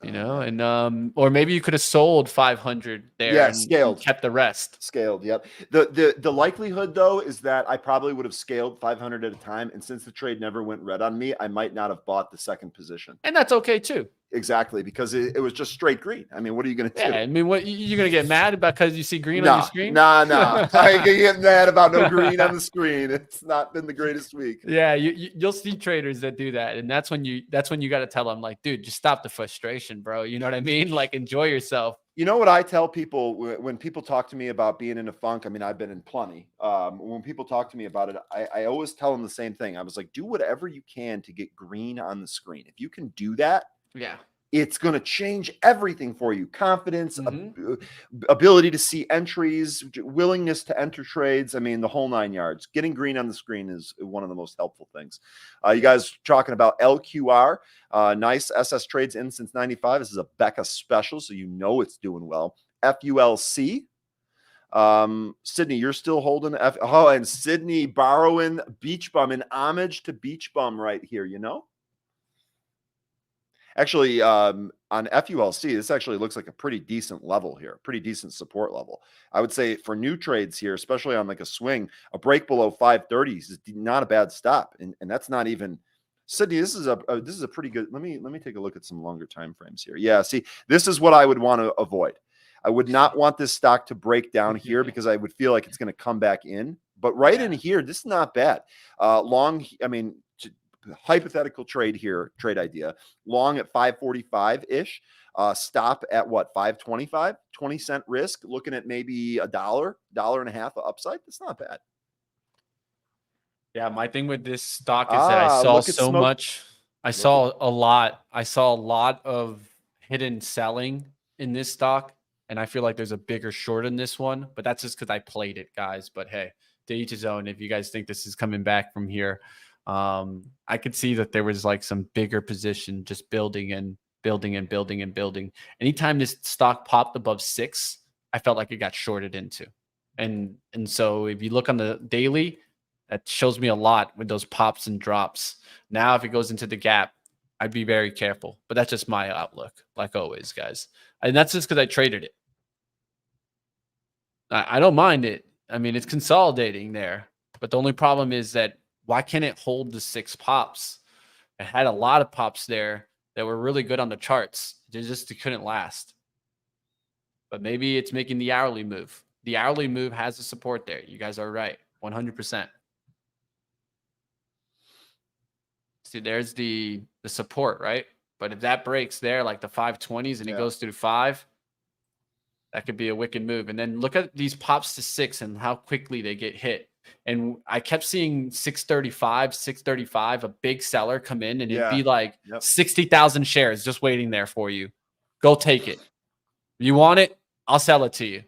You know, and or maybe you could have sold 500 there. Yeah, and scaled. kept the rest. Scaled. Yep. The likelihood though is that I probably would have scaled 500 at a time, and since the trade never went red on me, I might not have bought the second position. And that's okay too. Exactly, because it was just straight green. I mean, what are you going to do? Yeah, I mean, what you're going to get mad about because you see green on your screen? Nah. I ain't gonna get mad about no green on the screen. It's not been the greatest week. Yeah, you'll see traders that do that, and that's when you got to tell them, like, dude, just stop the frustration, bro. You know what I mean? Like, enjoy yourself. You know what I tell people when people talk to me about being in a funk? I mean, I've been in plenty. When people talk to me about it, I always tell them the same thing. I was like, do whatever you can to get green on the screen. If you can do that, yeah, it's going to change everything for you. Confidence, ability to see entries, willingness to enter trades. I mean, the whole 9 yards. Getting green on the screen is one of the most helpful things. You guys talking about LQR. Nice SS trades in since 95. This is a Becca special, so you know it's doing well. FULC. Sydney, you're still holding and Sydney borrowing Beach Bum in homage to Beach Bum right here, you know? Actually, on FULC, this actually looks like a pretty decent level here, pretty decent support level. I would say for new trades here, especially on like a swing, a break below 530 is not a bad stop, and that's not even Sydney. This is a pretty good. Let me take a look at some longer time frames here. Yeah, see, this is what I would want to avoid. I would not want this stock to break down here because I would feel like it's going to come back in. But right in here, this is not bad. Long, I mean. Hypothetical trade here, trade idea. Long at 545-ish. Stop at what? 525? 20-cent risk. Looking at maybe $1, $1.50 of upside. That's not bad. Yeah, my thing with this stock is that I saw so much. I saw a lot of hidden selling in this stock, and I feel like there's a bigger short in this one. But that's just because I played it, guys. But hey, to each his own. If you guys think this is coming back from here. I could see that there was like some bigger position just building and building and building and building. Anytime this stock popped above 6, I felt like it got shorted into. And so if you look on the daily, that shows me a lot with those pops and drops. Now, if it goes into the gap, I'd be very careful. But that's just my outlook, like always, guys. And that's just because I traded it. I don't mind it. I mean, it's consolidating there. But the only problem is that why can't it hold the 6 pops? It had a lot of pops there that were really good on the charts. They couldn't last. But maybe it's making the hourly move. The hourly move has the support there. You guys are right. 100%. See, there's the support, right? But if that breaks there, like the 520s, and it goes through 5, that could be a wicked move. And then look at these pops to 6 and how quickly they get hit. And I kept seeing 635, a big seller come in, and it'd be like 60,000 shares just waiting there for you. Go take it. You want it? I'll sell it to you.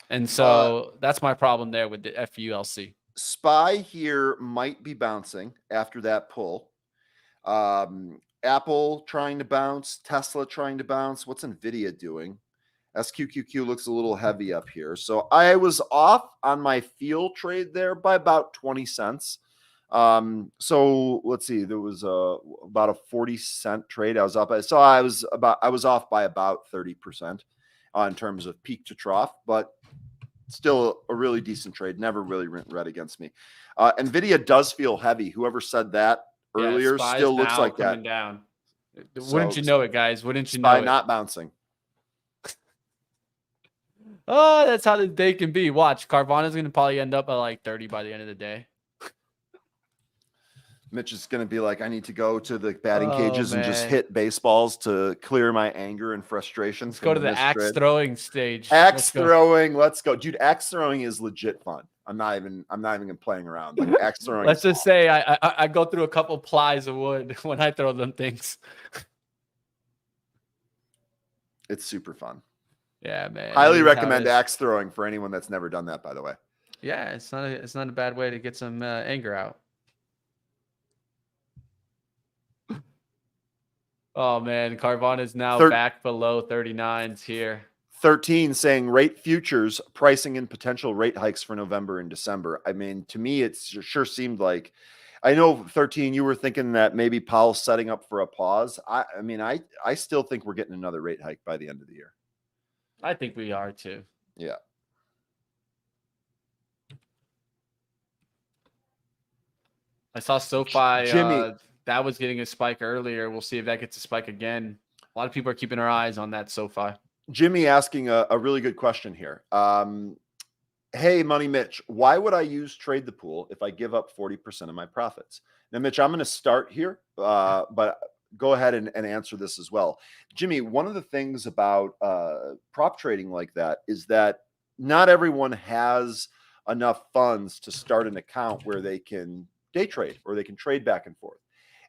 And so that's my problem there with the FULC. SPY here might be bouncing after that pull. Apple trying to bounce, Tesla trying to bounce. What's NVIDIA doing? SQQQ looks a little heavy up here. So I was off on my field trade there by about 20 cents. So let's see, there was about a 40-cent trade. I was up. So I was off by about 30% in terms of peak to trough, but still a really decent trade. Never really went red against me. NVIDIA does feel heavy. Whoever said that earlier still looks like that. Down. Wouldn't you know it, guys? Wouldn't you know it? Not bouncing. Oh, that's how the day can be. Watch, Carvana's going to probably end up at like 30 by the end of the day. Mitch is going to be like, I need to go to the batting cages and just hit baseballs to clear my anger and frustration. Let's go to the axe throwing stage. Axe throwing. Let's go. Dude, axe throwing is legit fun. I'm not even playing around. Like, axe throwing. Let's just say I go through a couple plies of wood when I throw them things. It's super fun. Yeah, man. Highly It is how it recommend is. axe throwing for anyone that's never done that, by the way. Yeah, it's not a bad way to get some anger out. Oh man, Carvana is now Third- back below 39s here. 13 saying rate futures pricing in potential rate hikes for November and December. I mean, to me, it sure seemed like, I know 13, you were thinking that maybe Powell's setting up for a pause. I mean, I still think we're getting another rate hike by the end of the year. I think we are too. Yeah. I saw SoFi Jimmy. that was getting a spike earlier. We'll see if that gets a spike again. A lot of people are keeping their eyes on that SoFi. Jimmy asking a really good question here. Hey, Money Mitch, why would I use Trade the Pool if I give up 40% of my profits? Now, Mitch, I'm going to start here, but go ahead and answer this as well. Jimmy, one of the things about prop trading like that is that not everyone has enough funds to start an account where they can day trade or they can trade back and forth.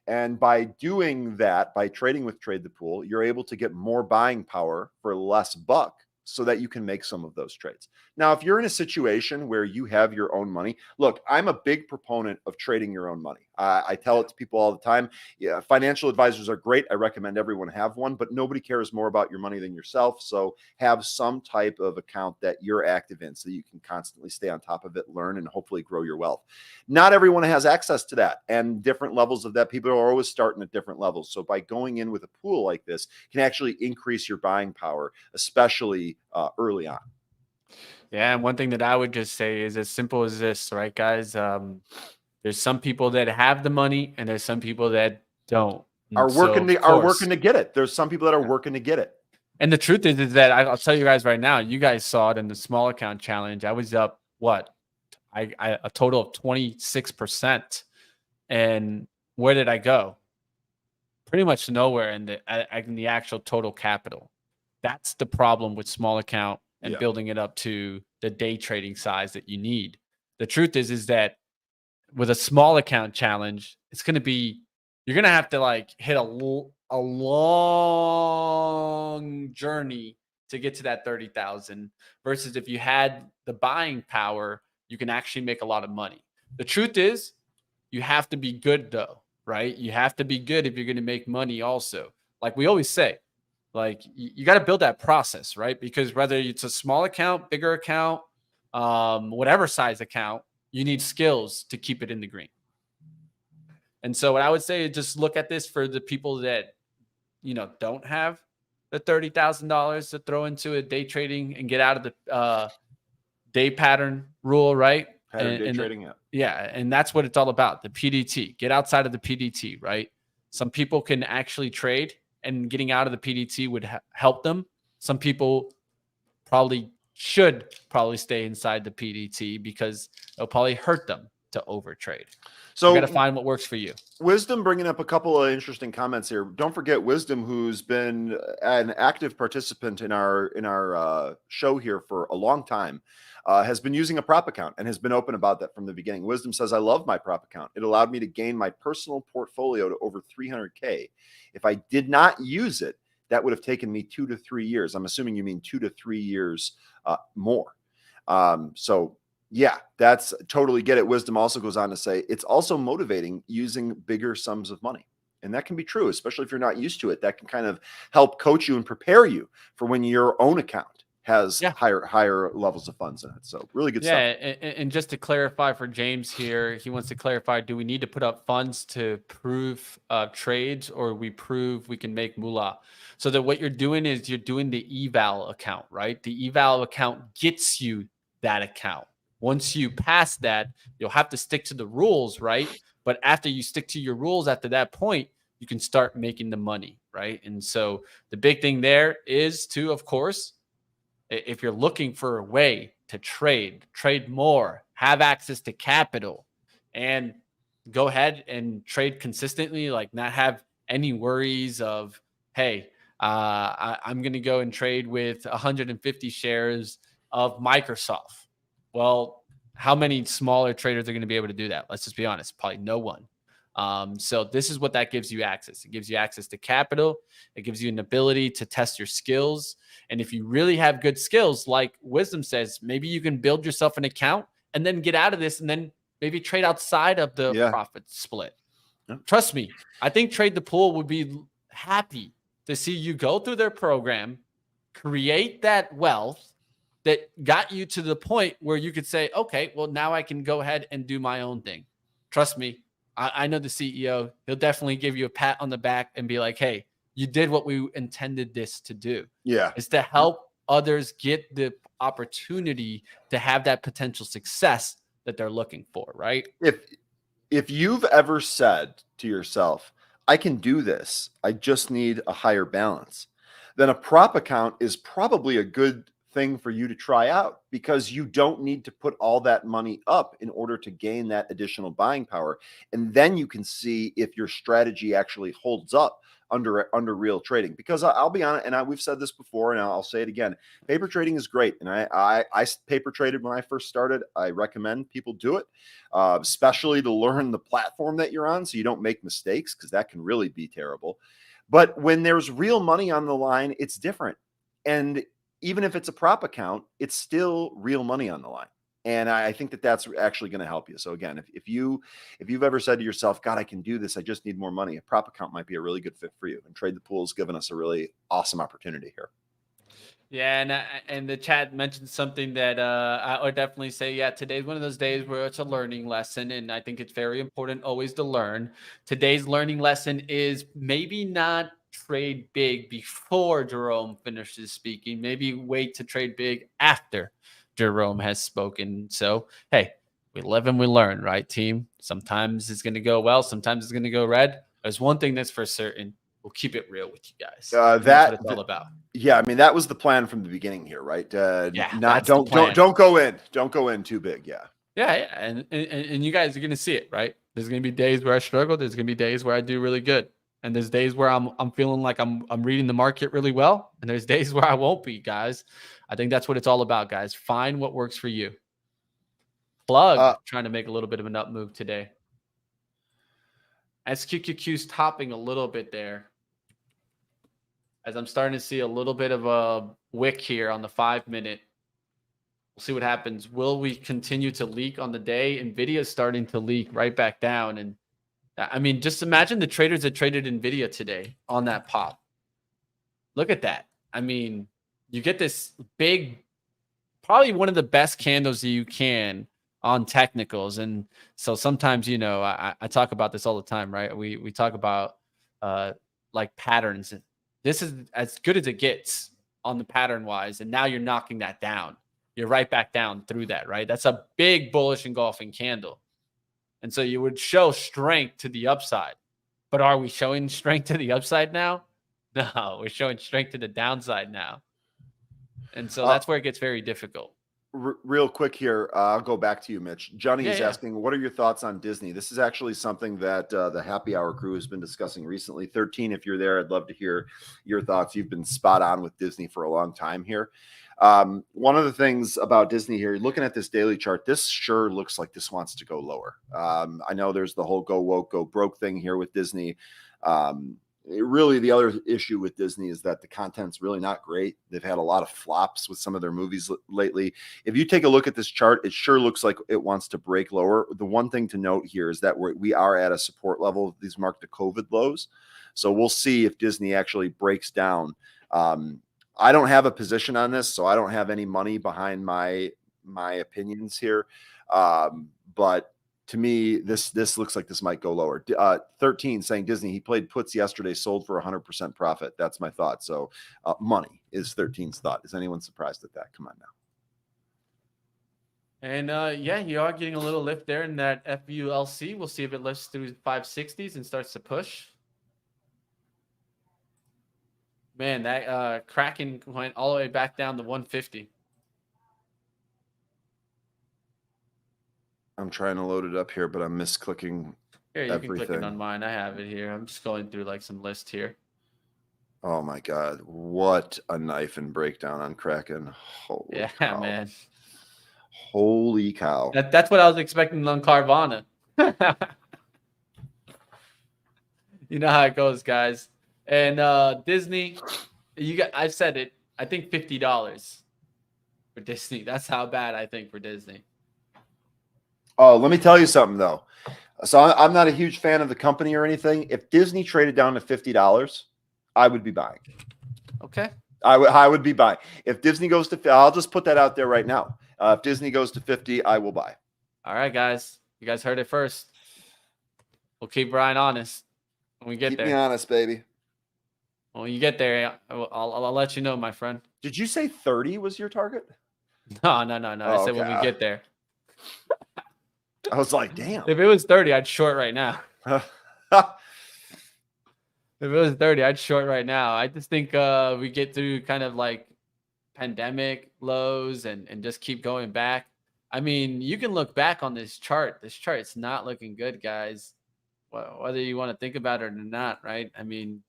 And by doing that, by trading with Trade the Pool, you're able to get more buying power for less buck so that you can make some of those trades. Now, if you're in a situation where you have your own money, look, I'm a big proponent of trading your own money. I tell it to people all the time. Yeah, financial advisors are great. I recommend everyone have one, but nobody cares more about your money than yourself. So have some type of account that you're active in so you can constantly stay on top of it, learn, and hopefully grow your wealth. Not everyone has access to that, and different levels of that. People are always starting at different levels. So by going in with a pool like this can actually increase your buying power, especially early on. Yeah, and one thing that I would just say is as simple as this, right, guys? There's some people that have the money, and there's some people that don't. Are working to get it. There's some people that are working to get it. And the truth is that I'll tell you guys right now. You guys saw it in the small account challenge. I was up what? I a total of 26%. And where did I go? Pretty much nowhere in the actual total capital. That's the problem with small account and building it up to the day trading size that you need. The truth is that with a small account challenge, it's going to be, you're going to have to like hit a long journey to get to that 30,000 versus if you had the buying power, you can actually make a lot of money. The truth is you have to be good though, right? You have to be good if you're going to make money also. Like we always say, like you got to build that process, right? Because whether it's a small account, bigger account, whatever size account, you need skills to keep it in the green. And so what I would say is just look at this for the people that, don't have the $30,000 to throw into a day trading and get out of the day pattern rule, right? Day trading, yeah. And that's what it's all about. The PDT, get outside of the PDT, right? Some people can actually trade and getting out of the PDT would help them. Some people should stay inside the PDT because it'll probably hurt them to overtrade. So you got to find what works for you. Wisdom bringing up a couple of interesting comments here. Don't forget Wisdom, who's been an active participant in our show here for a long time, has been using a prop account and has been open about that from the beginning. Wisdom says, I love my prop account. It allowed me to gain my personal portfolio to over 300K. If I did not use it, that would have taken me 2 to 3 years. I'm assuming you mean 2 to 3 years more. So yeah, that's totally get it. Wisdom also goes on to say it's also motivating using bigger sums of money. And that can be true, especially if you're not used to it. That can kind of help coach you and prepare you for when your own account has higher levels of funds in it. So really good stuff. And just to clarify for James here, he wants to clarify, do we need to put up funds to prove trades or we prove we can make moolah? So that what you're doing is you're doing the eval account, right? The eval account gets you that account. Once you pass that, you'll have to stick to the rules, right? But after you stick to your rules, after that point, you can start making the money, right? And so the big thing there is to, of course, if you're looking for a way to trade more, have access to capital, and go ahead and trade consistently, like not have any worries of, hey, I'm going to go and trade with 150 shares of Microsoft. Well, how many smaller traders are going to be able to do that? Let's just be honest. Probably no one. So this is what that gives you access. It gives you access to capital. It gives you an ability to test your skills. And if you really have good skills, like Wisdom says, maybe you can build yourself an account and then get out of this and then maybe trade outside of the Yeah. profit split. Yeah. Trust me, I think Trade the Pool would be happy to see you go through their program, create that wealth that got you to the point where you could say, okay, well, now I can go ahead and do my own thing. Trust me, I know the CEO. He'll definitely give you a pat on the back and be like, hey, you did what we intended this to do. Yeah. It's to help others get the opportunity to have that potential success that they're looking for, right? If you've ever said to yourself, I can do this, I just need a higher balance, then a prop account is probably a good thing for you to try out, because you don't need to put all that money up in order to gain that additional buying power. And then you can see if your strategy actually holds up under real trading. Because I'll be honest, and we've said this before, and I'll say it again, paper trading is great. And I paper traded when I first started. I recommend people do it, especially to learn the platform that you're on so you don't make mistakes, because that can really be terrible. But when there's real money on the line, it's different. And even if it's a prop account, it's still real money on the line. And I think that that's actually going to help you. So again, if you've ever said to yourself, God, I can do this, I just need more money, a prop account might be a really good fit for you. And Trade the Pool has given us a really awesome opportunity here. Yeah, and the chat mentioned something that I would definitely say, yeah, today's one of those days where it's a learning lesson, and I think it's very important always to learn. Today's learning lesson is maybe not trade big before Jerome finishes speaking. Maybe wait to trade big after Jerome has spoken. So, hey, we live and we learn, right, team? Sometimes it's going to go well. Sometimes it's going to go red. There's one thing that's for certain. We'll keep it real with you guys. That's what it's all about. Yeah, I mean, that was the plan from the beginning here, right? Yeah, don't go in too big. Yeah. Yeah, and you guys are gonna see it, right? There's gonna be days where I struggle. There's gonna be days where I do really good, and there's days where I'm feeling like I'm reading the market really well, and there's days where I won't be, guys. I think that's what it's all about, guys. Find what works for you. Plug trying to make a little bit of an up move today. SQQQ's topping a little bit there, as I'm starting to see a little bit of a wick here on the 5-minute. We'll see what happens. Will we continue to leak on the day? NVIDIA is starting to leak right back down. And I mean, just imagine the traders that traded NVIDIA today on that pop. Look at that. I mean, you get this big, probably one of the best candles that you can on technicals. And so sometimes, you know, I talk about this all the time, right? We talk about like patterns. This is as good as it gets on the pattern wise. And now you're knocking that down. You're right back down through that, right? That's a big bullish engulfing candle. And so you would show strength to the upside. But are we showing strength to the upside now? No, we're showing strength to the downside now. And so that's where it gets very difficult. Real quick here, I'll go back to you, Mitch. Johnny is asking, what are your thoughts on Disney? This is actually something that the Happy Hour crew has been discussing recently. 13, if you're there, I'd love to hear your thoughts. You've been spot on with Disney for a long time here. One of the things about Disney here, looking at this daily chart, this sure looks like this wants to go lower. I know there's the whole go woke, go broke thing here with Disney. Really, the other issue with Disney is that the content's really not great. They've had a lot of flops with some of their movies lately. If you take a look at this chart, it sure looks like it wants to break lower. The one thing to note here is that we are at a support level. These mark the COVID lows. So we'll see if Disney actually breaks down. I don't have a position on this, so I don't have any money behind my opinions here. But to me, this looks like this might go lower. 13 saying Disney, he played puts yesterday, sold for 100% profit. That's my thought. So money is 13's thought. Is anyone surprised at that? Come on now. And yeah, you are getting a little lift there in that FULC. We'll see if it lifts through 560s and starts to push. Man, that Kraken went all the way back down to 150. I'm trying to load it up here, but I'm misclicking Here, you everything. can click it on mine. I have it here. I'm just going through like some list here. Oh my God. What a knife and breakdown on Kraken. Holy cow. Man. Holy cow. That's what I was expecting on Carvana. You know how it goes, guys. And Disney, I've said it. I think $50 for Disney. That's how bad I think for Disney. Oh, let me tell you something though. So I'm not a huge fan of the company or anything. If Disney traded down to $50, I would be buying. Okay. I would be buying. If Disney goes to, I'll just put that out there right now. If Disney goes to 50, I will buy. All right, guys. You guys heard it first. We'll keep Brian honest when we get Keep there. me honest, baby. When you get there, I'll let you know, my friend. Did you say 30 was your target? No. Oh, I said when we get there. I was like, damn. If it was 30, I'd short right now. If it was 30, I'd short right now. I just think we get through kind of like pandemic lows and just keep going back. I mean, you can look back on this chart. This chart's not looking good, guys. Whether you want to think about it or not, right? I mean,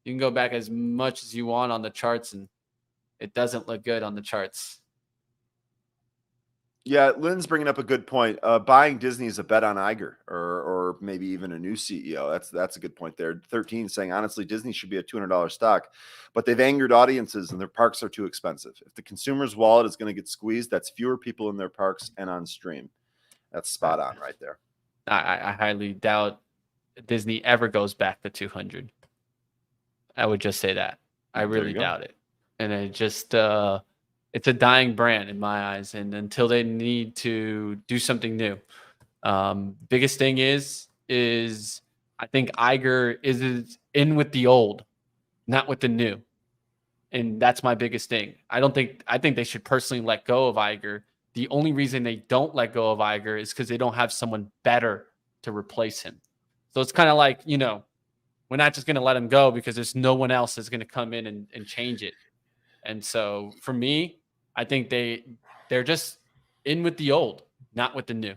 you can go back as much as you want on the charts, and it doesn't look good on the charts. Yeah, Lynn's bringing up a good point. Buying Disney is a bet on Iger or maybe even a new CEO. That's a good point there. 13 saying, honestly, Disney should be a $200 stock, but they've angered audiences and their parks are too expensive. If the consumer's wallet is going to get squeezed, that's fewer people in their parks and on stream. That's spot on right there. I highly doubt Disney ever goes back to 200. I would just say that. I really doubt it. And it just... it's a dying brand in my eyes, and until they need to do something new. Biggest thing is I think Iger is in with the old, not with the new, and that's my biggest thing. I think they should personally let go of Iger. The only reason they don't let go of Iger is because they don't have someone better to replace him. So it's kind of like, we're not just going to let him go because there's no one else that's going to come in and change it. And so for me, I think they're just in with the old, not with the new.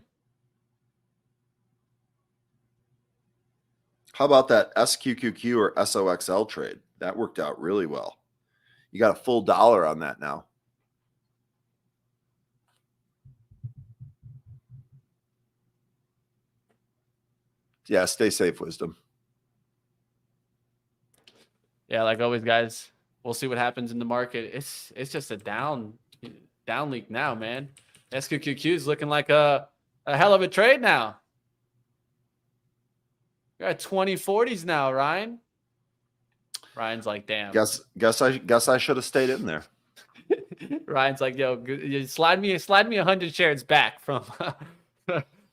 How about that SQQQ or SOXL trade? That worked out really well. You got a full dollar on that now. Yeah, stay safe, Wisdom. Yeah, like always, guys. We'll see what happens in the market. It's just a down leak now, man. SQQQ is looking like a hell of a trade now. You're at 2040s now, Ryan. Ryan's like, damn. Guess I should have stayed in there. Ryan's like, yo, slide me 100 shares back from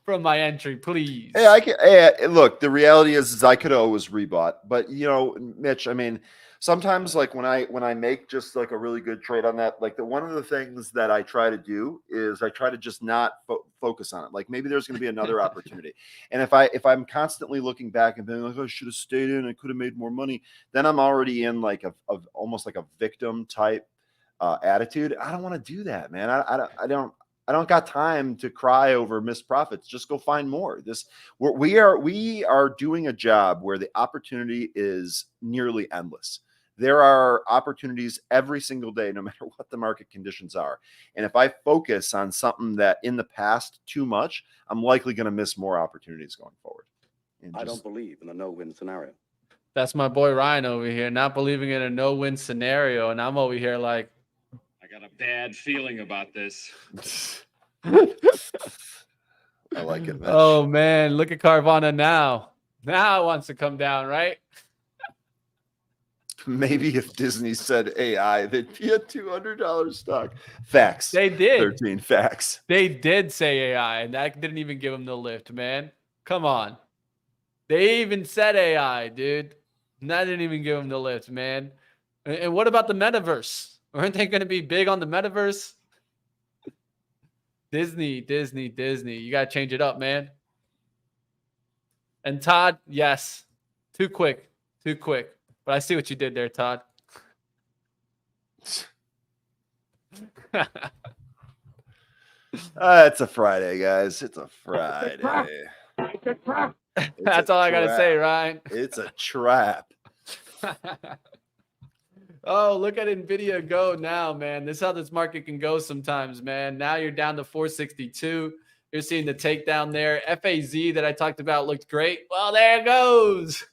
from my entry, please. Hey, look, the reality is I could have always rebought, but Mitch, I mean, sometimes like when I make just like a really good trade on that, like one of the things that I try to do is I try to just not focus on it. Like maybe there's going to be another opportunity. And if I'm constantly looking back and being like, oh, I should have stayed in, I could have made more money, then I'm already in like almost like a victim type attitude. I don't want to do that, man. I don't got time to cry over missed profits. Just go find more. We are doing a job where the opportunity is nearly endless. There are opportunities every single day, no matter what the market conditions are. And if I focus on something that in the past too much, I'm likely going to miss more opportunities going forward. I don't believe in a no-win scenario. That's my boy Ryan over here, not believing in a no-win scenario, and I'm over here like, I got a bad feeling about this. I like it, Mitch. Oh man, look at Carvana now. Now it wants to come down, right? Maybe if Disney said AI, they'd be a $200 stock. Facts. They did. 13 facts. They did say AI, and that didn't even give them the lift, man. Come on. They even said AI, dude. And that didn't even give them the lift, man. And what about the metaverse? Aren't they going to be big on the metaverse? Disney. You got to change it up, man. And Todd, yes. Too quick. But I see what you did there, Todd. It's a Friday, guys. It's a Friday. That's all I got to say, Ryan. It's a trap. Oh, look at NVIDIA go now, man. This is how this market can go sometimes, man. Now you're down to 462. You're seeing the takedown there. FAZ that I talked about looked great. Well, there it goes.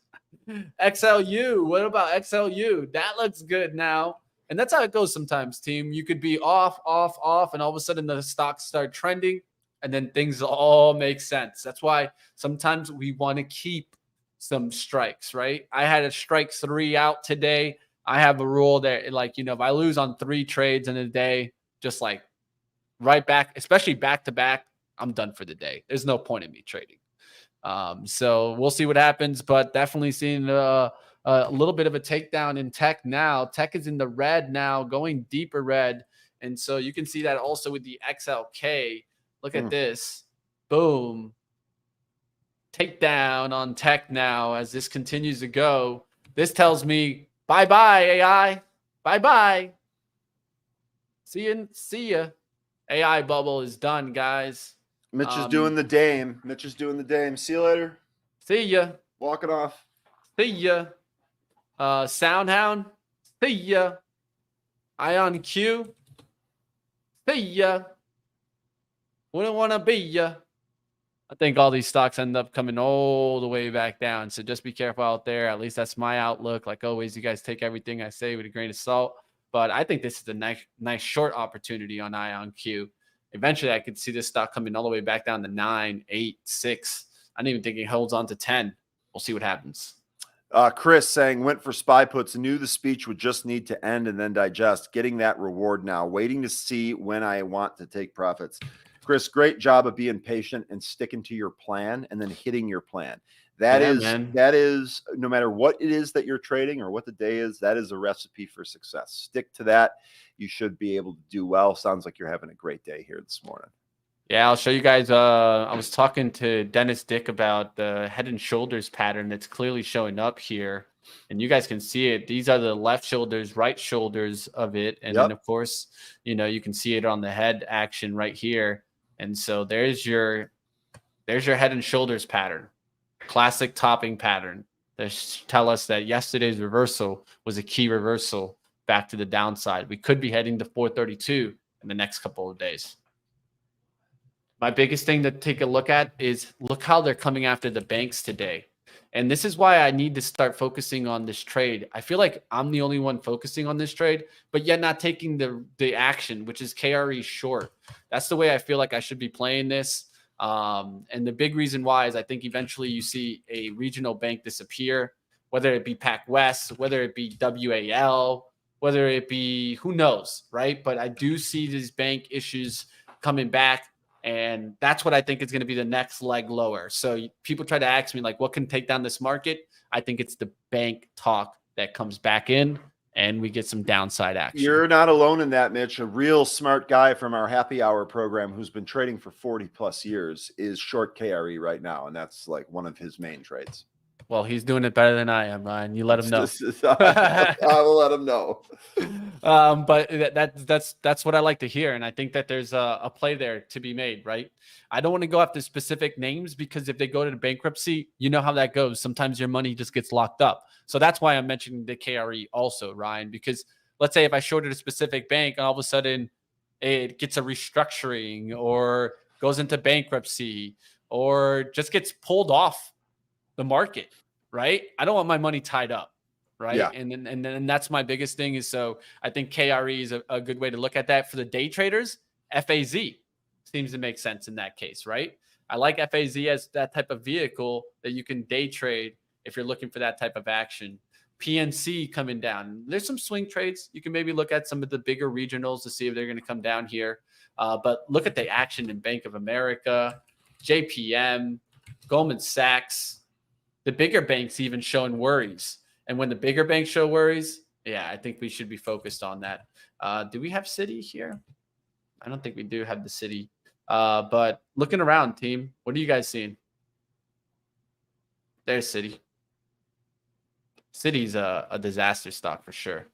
XLU. What about XLU? That looks good now. And that's how it goes sometimes, team. You could be off, and all of a sudden the stocks start trending, and then things all make sense. That's why sometimes we want to keep some strikes, right? I had a strike 3 out today. I have a rule that, like, if I lose on 3 trades in a day, just like right back, especially back to back, I'm done for the day. There's no point in me trading. So we'll see what happens, but definitely seeing a little bit of a takedown in tech now. Tech is in the red now, going deeper red. And so you can see that also with the XLK. Look at this. Boom. Takedown on tech now as this continues to go. This tells me bye-bye, AI. Bye-bye. See ya. AI bubble is done, guys. Mitch is doing the dame. Mitch is doing the dame. See you later. See ya. Walking off. See ya. Soundhound. See ya. Ion Q. See ya. Wouldn't want to be ya. I think all these stocks end up coming all the way back down. So just be careful out there. At least that's my outlook. Like always, you guys take everything I say with a grain of salt. But I think this is a nice short opportunity on Ion Q. Eventually, I could see this stock coming all the way back down to 9, 8, 6. I don't even think it holds on to 10. We'll see what happens. Chris saying, went for SPY puts, knew the speech would just need to end and then digest. Getting that reward now. Waiting to see when I want to take profits. Chris, great job of being patient and sticking to your plan and then hitting your plan. That is no matter what it is that you're trading or what the day is, that is a recipe for success. Stick to that. You should be able to do well. Sounds like you're having a great day here this morning. Yeah, I'll show you guys. I was talking to Dennis Dick about the head and shoulders pattern that's clearly showing up here. And you guys can see it. These are the left shoulders, right shoulders of it. And then, of course, you can see it on the head action right here. And so there's your head and shoulders pattern. Classic topping pattern. They tell us that yesterday's reversal was a key reversal back to the downside. We could be heading to 432 in the next couple of days. My biggest thing to take a look at is look how they're coming after the banks today. And this is why I need to start focusing on this trade. I feel like I'm the only one focusing on this trade, but yet not taking the action, which is KRE short. That's the way I feel like I should be playing this. And the big reason why is I think eventually you see a regional bank disappear, whether it be PacWest, whether it be WAL, whether it be, who knows, right? But I do see these bank issues coming back. And that's what I think is going to be the next leg lower. So people try to ask me, like, what can take down this market? I think it's the bank talk that comes back in and we get some downside action. You're not alone in that, Mitch. A real smart guy from our happy hour program who's been trading for 40 plus years is short KRE right now. And that's like one of his main trades. Well, he's doing it better than I am, Ryan. You let him know. I will let him know. But that's what I like to hear, and I think that there's a play there to be made, right? I don't want to go after specific names because if they go to the bankruptcy, you know how that goes. Sometimes your money just gets locked up. So that's why I'm mentioning the KRE also, Ryan, because let's say if I shorted a specific bank and all of a sudden it gets a restructuring or goes into bankruptcy or just gets pulled off the market, right? I don't want my money tied up, right? Yeah. And then that's my biggest thing is, so I think KRE is a good way to look at that. For the day traders, FAZ seems to make sense in that case, right? I like FAZ as that type of vehicle that you can day trade if you're looking for that type of action. PNC coming down. There's some swing trades. You can maybe look at some of the bigger regionals to see if they're going to come down here. But look at the action in Bank of America, JPM, Goldman Sachs. The bigger banks even showing worries. And when the bigger banks show worries, yeah, I think we should be focused on that. Do we have Citi here? I don't think we do have the Citi. But looking around, team, what are you guys seeing? There's Citi. Citi's a disaster stock for sure.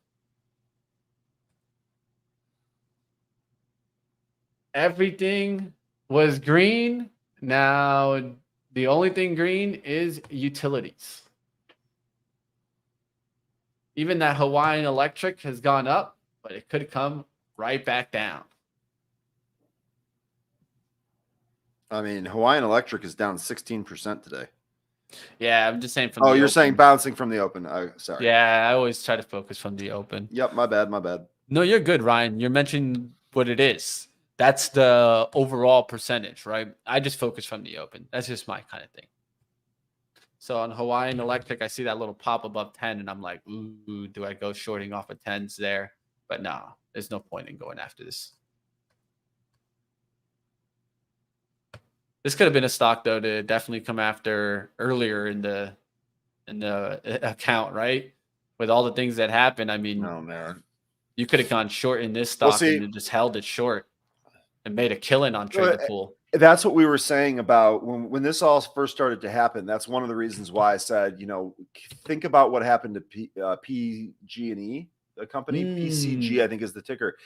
Everything was green. Now, the only thing green is utilities. Even that Hawaiian Electric has gone up, but it could come right back down. I mean, Hawaiian Electric is down 16% today. Yeah, I'm just saying from Oh, the you're open. saying bouncing from the open. Sorry. Yeah, I always try to focus from the open. Yep, my bad, my bad. No, you're good, Ryan. You're mentioning what it is. That's the overall percentage, right? I just focus from the open. That's just my kind of thing. So on Hawaiian Electric, I see that little pop above 10, and I'm like, ooh, do I go shorting off of 10s there? But no, there's no point in going after this. This could have been a stock, though, to definitely come after earlier in the account, right? With all the things that happened, I mean, Oh man, you could have gone short in this stock see, and then just held it short and made a killing on Trade the Pool. that's what we were saying about when this all first started to happen. That's one of the reasons why I said, think about what happened to PG&E, the company. PCG, I think is the ticker.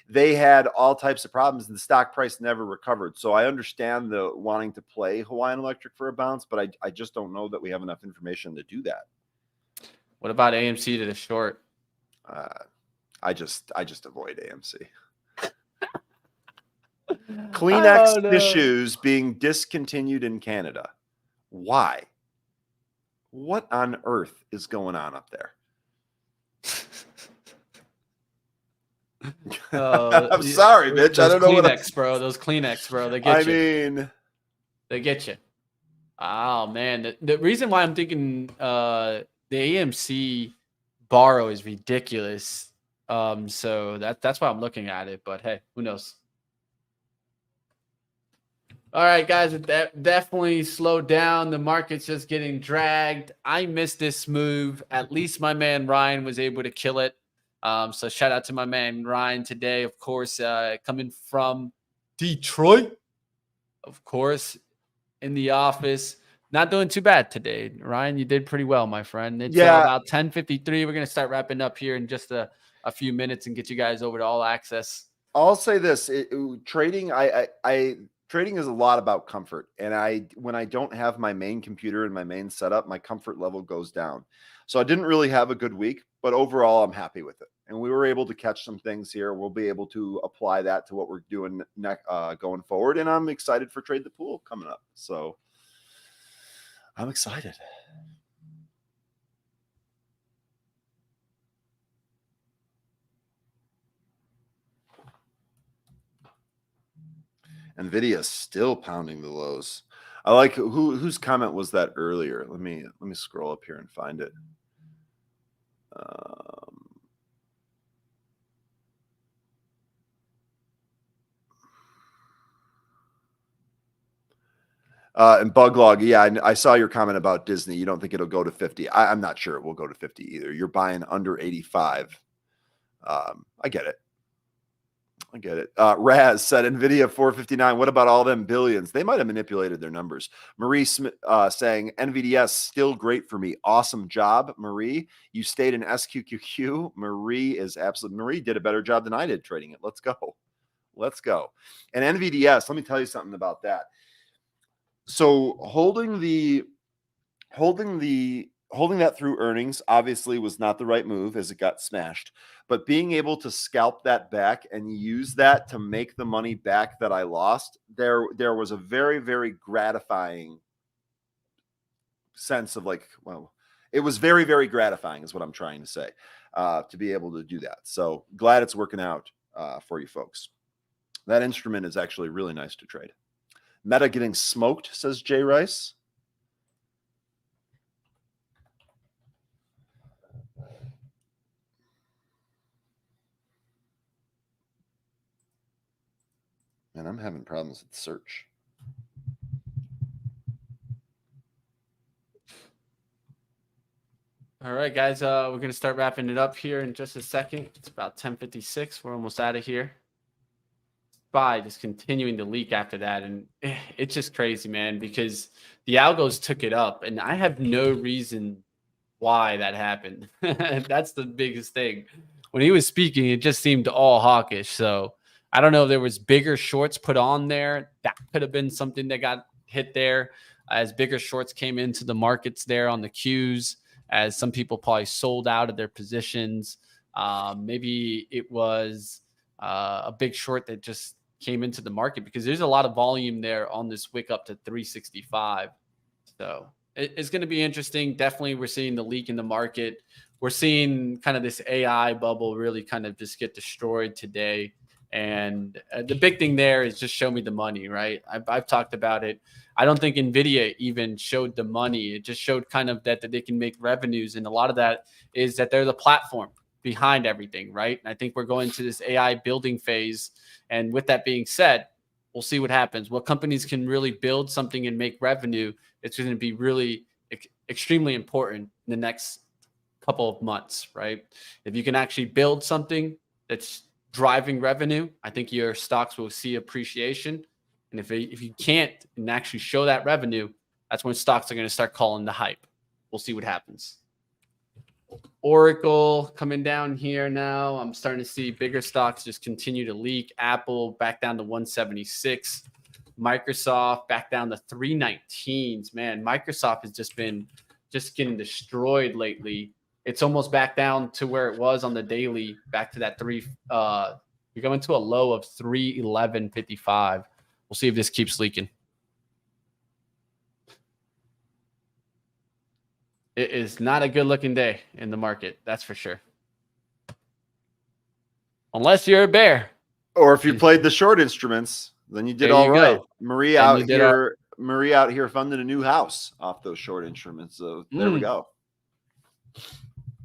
They had all types of problems and the stock price never recovered. So I understand the wanting to play Hawaiian Electric for a bounce, but I just don't know that we have enough information to do that. What about AMC to the short? I just avoid AMC. Kleenex tissues being discontinued in Canada. Why? What on earth is going on up there? I'm sorry, Mitch. I don't know what Kleenex, bro. Those Kleenex, bro. They get you. I mean, they get you. Oh man, the reason why I'm thinking the AMC borrow is ridiculous. So that's why I'm looking at it. But hey, who knows? All right, guys, that definitely slowed down. The market's just getting dragged. I missed this move. At least my man Ryan was able to kill it. So shout out to my man Ryan today, of course, coming from Detroit, of course, in the office. Not doing too bad today. Ryan, you did pretty well, my friend. It's about 10:53. We're going to start wrapping up here in just a few minutes and get you guys over to All Access. I'll say this. Trading, trading is a lot about comfort. And when I don't have my main computer and my main setup, my comfort level goes down. So I didn't really have a good week, but overall I'm happy with it. And we were able to catch some things here. We'll be able to apply that to what we're doing going forward. And I'm excited for Trade the Pool coming up. So I'm excited. Nvidia still pounding the lows. I like whose comment was that earlier? Let me scroll up here and find it. And Buglog, yeah, I saw your comment about Disney. You don't think it'll go to 50. I'm not sure it will go to 50 either. You're buying under 85. I get it. Raz said Nvidia 459. What about all them billions? They might have manipulated their numbers. Marie Smith saying NVDS still great for me. Awesome job, Marie. You stayed in SQQQ. Marie did a better job than I did trading it. Let's go. And NVDS, let me tell you something about that. So holding that through earnings obviously was not the right move as it got smashed, but being able to scalp that back and use that to make the money back that I lost, there was a very, very gratifying sense of like, well, it was very, very gratifying is what I'm trying to say, to be able to do that. So glad it's working out for you folks. That instrument is actually really nice to trade. Meta getting smoked, says Jay Rice. Man, I'm having problems with search. All right, guys, we're going to start wrapping it up here in just a second. It's about 10:56. We're almost out of here. SPY just continuing to leak after that. And it's just crazy, man, because the algos took it up. And I have no reason why that happened. That's the biggest thing. When he was speaking, it just seemed all hawkish. So I don't know if there was bigger shorts put on there. That could have been something that got hit there as bigger shorts came into the markets there on the Qs, as some people probably sold out of their positions. Maybe it was a big short that just came into the market because there's a lot of volume there on this wick up to 365. So it's going to be interesting. Definitely, we're seeing the leak in the market. We're seeing kind of this AI bubble really kind of just get destroyed today. And the big thing there is just show me the money, right? I've talked about it. I don't think NVIDIA even showed the money. It just showed kind of that they can make revenues. And a lot of that is that they're the platform behind everything, right? And I think we're going to this AI building phase. And with that being said, we'll see what happens. What companies can really build something and make revenue, it's going to be really extremely important in the next couple of months, right? If you can actually build something that's driving revenue, I think your stocks will see appreciation. And if you can't and actually show that revenue, that's when stocks are going to start calling the hype. We'll see what happens. Oracle coming down here now. I'm starting to see bigger stocks just continue to leak. Apple back down to 176. Microsoft back down to 319s. Man, Microsoft has just been getting destroyed lately. It's almost back down to where it was on the daily, back to that you're going to a low of 311.55. We'll see if this keeps leaking. It is not a good looking day in the market, that's for sure. Unless you're a bear. Or if you played the short instruments, then you did all right. Marie out here funded a new house off those short instruments. So there we go.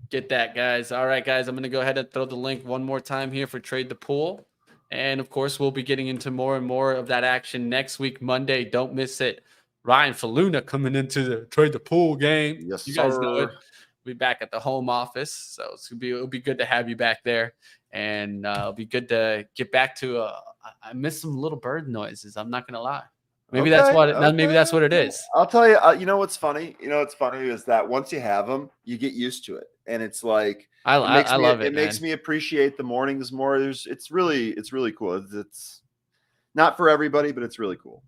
Get that, guys. All right, guys, I'm going to go ahead and throw the link one more time here for Trade the Pool. And, of course, we'll be getting into more and more of that action next week, Monday. Don't miss it. Ryan Faluna coming into the Trade the Pool game. Yes, you guys know it. We'll be back at the home office. So it'll be good to have you back there. And it'll be good to get back to I miss some little bird noises. I'm not going to lie. Maybe that's what it is. I'll tell you, you know what's funny? You know what's funny is that once you have them, you get used to it. And it's like I love it. It makes me appreciate the mornings more. It's really cool. It's not for everybody, but it's really cool.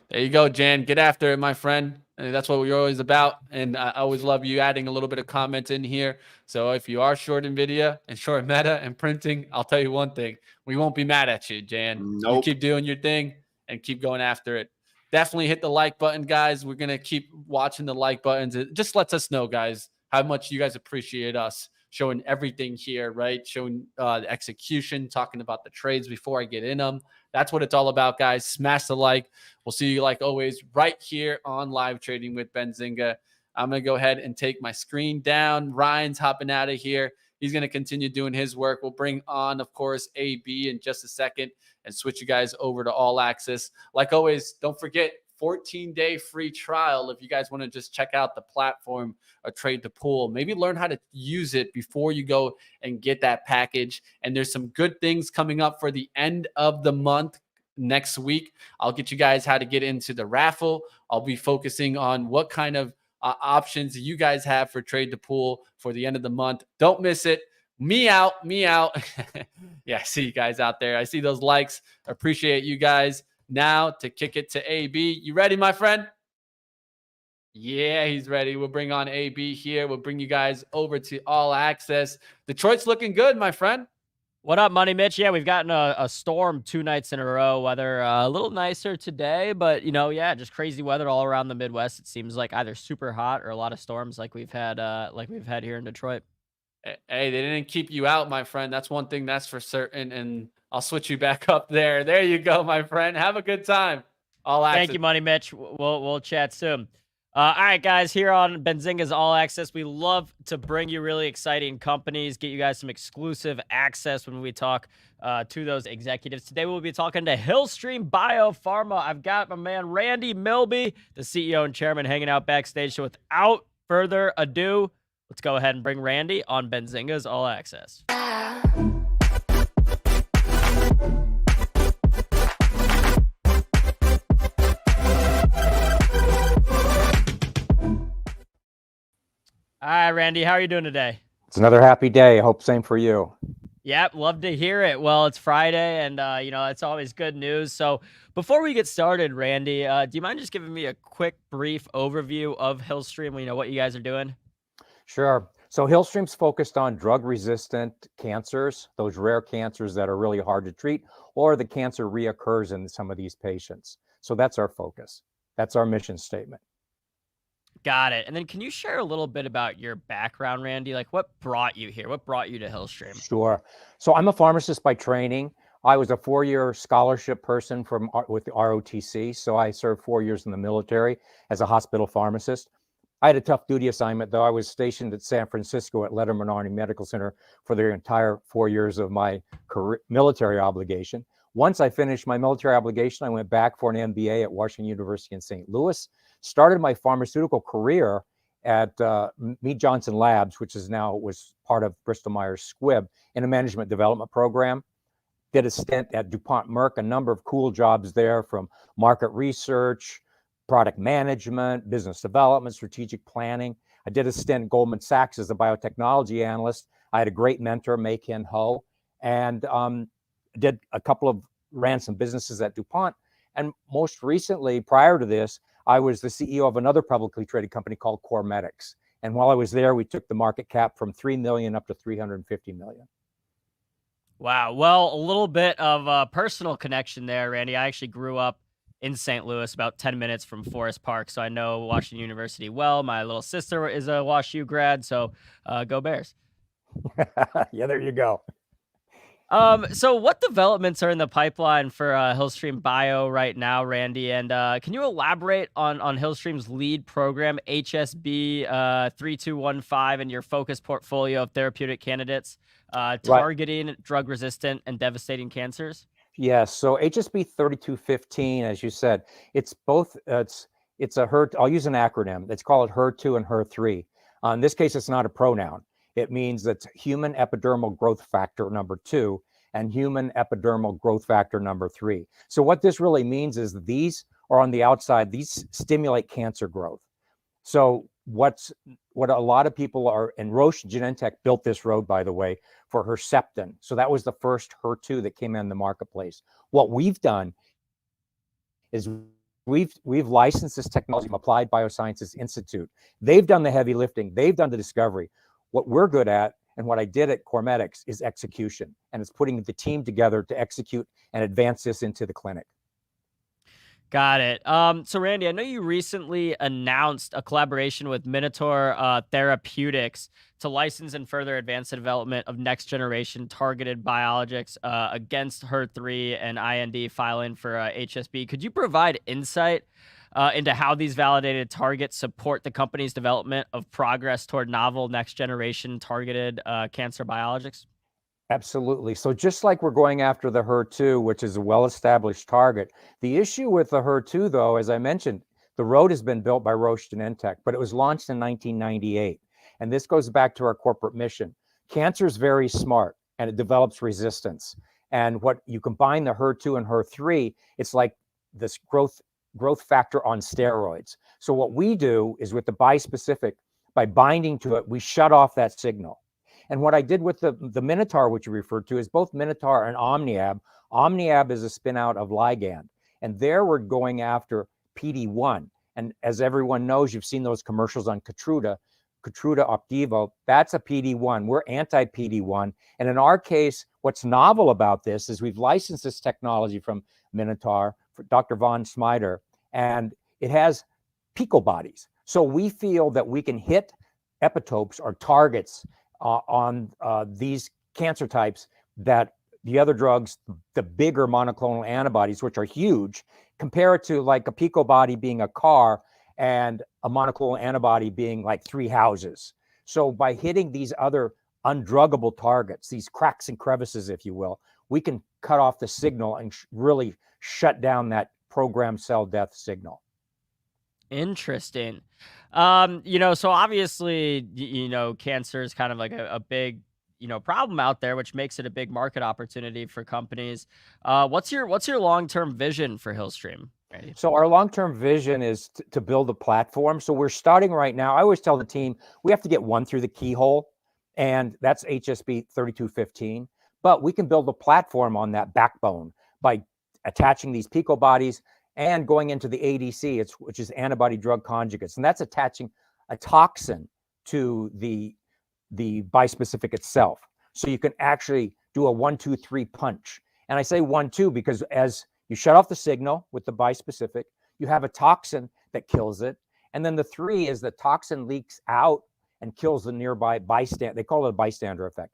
There you go, Jan. Get after it, my friend. And that's what we're always about. And I always love you adding a little bit of comments in here. So if you are short NVIDIA and short Meta and printing, I'll tell you one thing. We won't be mad at you, Jan. Nope. You keep doing your thing and keep going after it. Definitely hit the like button, guys. We're going to keep watching the like buttons. It just lets us know, guys, how much you guys appreciate us showing everything here, right? Showing the execution, talking about the trades before I get in them. That's what it's all about, guys. Smash the like. We'll see you, like always, right here on Live Trading with Benzinga. I'm going to go ahead and take my screen down. Ryan's hopping out of here. He's going to continue doing his work. We'll bring on, of course, AB in just a second and switch you guys over to All Access. Like always, don't forget, 14-day free trial if you guys want to just check out the platform or Trade the Pool. Maybe learn how to use it before you go and get that package. And there's some good things coming up for the end of the month next week. I'll get you guys how to get into the raffle. I'll be focusing on what kind of options you guys have for Trade the Pool for the end of the month. Don't miss it. Me out. Yeah, I see you guys out there. I see those likes. Appreciate you guys. Now to kick it to AB. You ready, my friend? Yeah, he's ready. We'll bring on AB here. We'll bring you guys over to All Access. Detroit's looking good, my friend. What up, Money Mitch? Yeah, we've gotten a storm 2 nights in a row. Weather a little nicer today, but, yeah, just crazy weather all around the Midwest. It seems like either super hot or a lot of storms like we've had here in Detroit. Hey, they didn't keep you out, my friend. That's one thing that's for certain. And I'll switch you back up there. There you go, my friend. Have a good time. All Access. Thank you, Money Mitch. We'll chat soon. All right, guys, here on Benzinga's All Access, we love to bring you really exciting companies, get you guys some exclusive access when we talk to those executives. Today, we'll be talking to Hillstream BioPharma. I've got my man Randy Milby, the CEO and chairman, hanging out backstage. So without further ado, let's go ahead and bring Randy on Benzinga's All Access. All right, Randy, how are you doing today? It's another happy day. I hope same for you. Yep, love to hear it. Well, it's Friday, and, it's always good news. So before we get started, Randy, do you mind just giving me a quick, brief overview of Hillstream, what you guys are doing? Sure. So Hillstream's focused on drug-resistant cancers, those rare cancers that are really hard to treat, or the cancer reoccurs in some of these patients. So that's our focus. That's our mission statement. Got it. And then can you share a little bit about your background, Randy? Like what brought you here? What brought you to Hillstream? Sure. So I'm a pharmacist by training. I was a 4-year scholarship person with the ROTC. So I served 4 years in the military as a hospital pharmacist. I had a tough duty assignment, though. I was stationed at San Francisco at Letterman Army Medical Center for the entire 4 years of my military obligation. Once I finished my military obligation, I went back for an MBA at Washington University in St. Louis, started my pharmaceutical career at Mead Johnson Labs, which was part of Bristol Myers Squibb, in a management development program. Did a stint at DuPont Merck, a number of cool jobs there, from market research, product management, business development, strategic planning. I did a stint at Goldman Sachs as a biotechnology analyst. I had a great mentor, Mei-Kin Ho, and ran some businesses at DuPont. And most recently, prior to this, I was the CEO of another publicly traded company called CorMedix. And while I was there, we took the market cap from 3 million up to 350 million. Wow. Well, a little bit of a personal connection there, Randy. I actually grew up in St. Louis, about 10 minutes from Forest Park. So I know Washington University well. My little sister is a WashU grad. So go Bears. Yeah, there you go. So what developments are in the pipeline for Hillstream Bio right now, Randy? And can you elaborate on Hillstream's lead program, HSB 3215, and your focus portfolio of therapeutic candidates targeting drug-resistant and devastating cancers? Yes. So HSB 3215, as you said, it's both. It's a HER. I'll use an acronym. It's called HER2 and HER3. In this case, it's not a pronoun. It means that's human epidermal growth factor number 2 and human epidermal growth factor number 3. So what this really means is that these are on the outside. These stimulate cancer growth. So what a lot of people are, and Roche Genentech built this road, by the way, for Herceptin. So that was the first HER2 that came in the marketplace. What we've done is we've licensed this technology from Applied Biosciences Institute. They've done the heavy lifting. They've done the discovery. What we're good at, and what I did at CorMedix, is execution. And it's putting the team together to execute and advance this into the clinic. Got it. So Randy, I know you recently announced a collaboration with Minotaur Therapeutics to license and further advance the development of next generation targeted biologics against HER3 and IND filing for HSB. Could you provide insight into how these validated targets support the company's development of progress toward novel next generation targeted cancer biologics? Absolutely. So just like we're going after the HER2, which is a well-established target, the issue with the HER2, though, as I mentioned, the road has been built by Roche Genentech, but it was launched in 1998. And this goes back to our corporate mission. Cancer is very smart, and it develops resistance. And what you combine the HER2 and HER3, it's like this growth factor on steroids. So what we do is, with the bispecific, by binding to it, we shut off that signal. And what I did with the Minotaur, which you referred to, is both Minotaur and OmniAb. OmniAb is a spin out of Ligand. And there we're going after PD-1. And as everyone knows, you've seen those commercials on Keytruda Opdivo. That's a PD-1. We're anti-PD-1. And in our case, what's novel about this is we've licensed this technology from Minotaur, for Dr. von Smider, and it has picobodies. So we feel that we can hit epitopes or targets on these cancer types that the other drugs, the bigger monoclonal antibodies, which are huge, compare it to like a picobody being a car and a monoclonal antibody being like 3 houses. So by hitting these other undruggable targets, these cracks and crevices, if you will, we can cut off the signal and really shut down that programmed cell death signal. Interesting. So obviously, cancer is kind of like a big, problem out there, which makes it a big market opportunity for companies. What's your long-term vision for Hillstream, Randy? So our long-term vision is to build a platform. So we're starting right now. I always tell the team, we have to get one through the keyhole, and that's HSB 3215. But we can build a platform on that backbone by attaching these picobodies and going into the ADC, which is antibody drug conjugates. And that's attaching a toxin to the bispecific itself. So you can actually do a 1-2-3 punch. And I say 1-2 because as you shut off the signal with the bispecific, you have a toxin that kills it. And then the 3 is the toxin leaks out and kills the nearby bystander. They call it a bystander effect.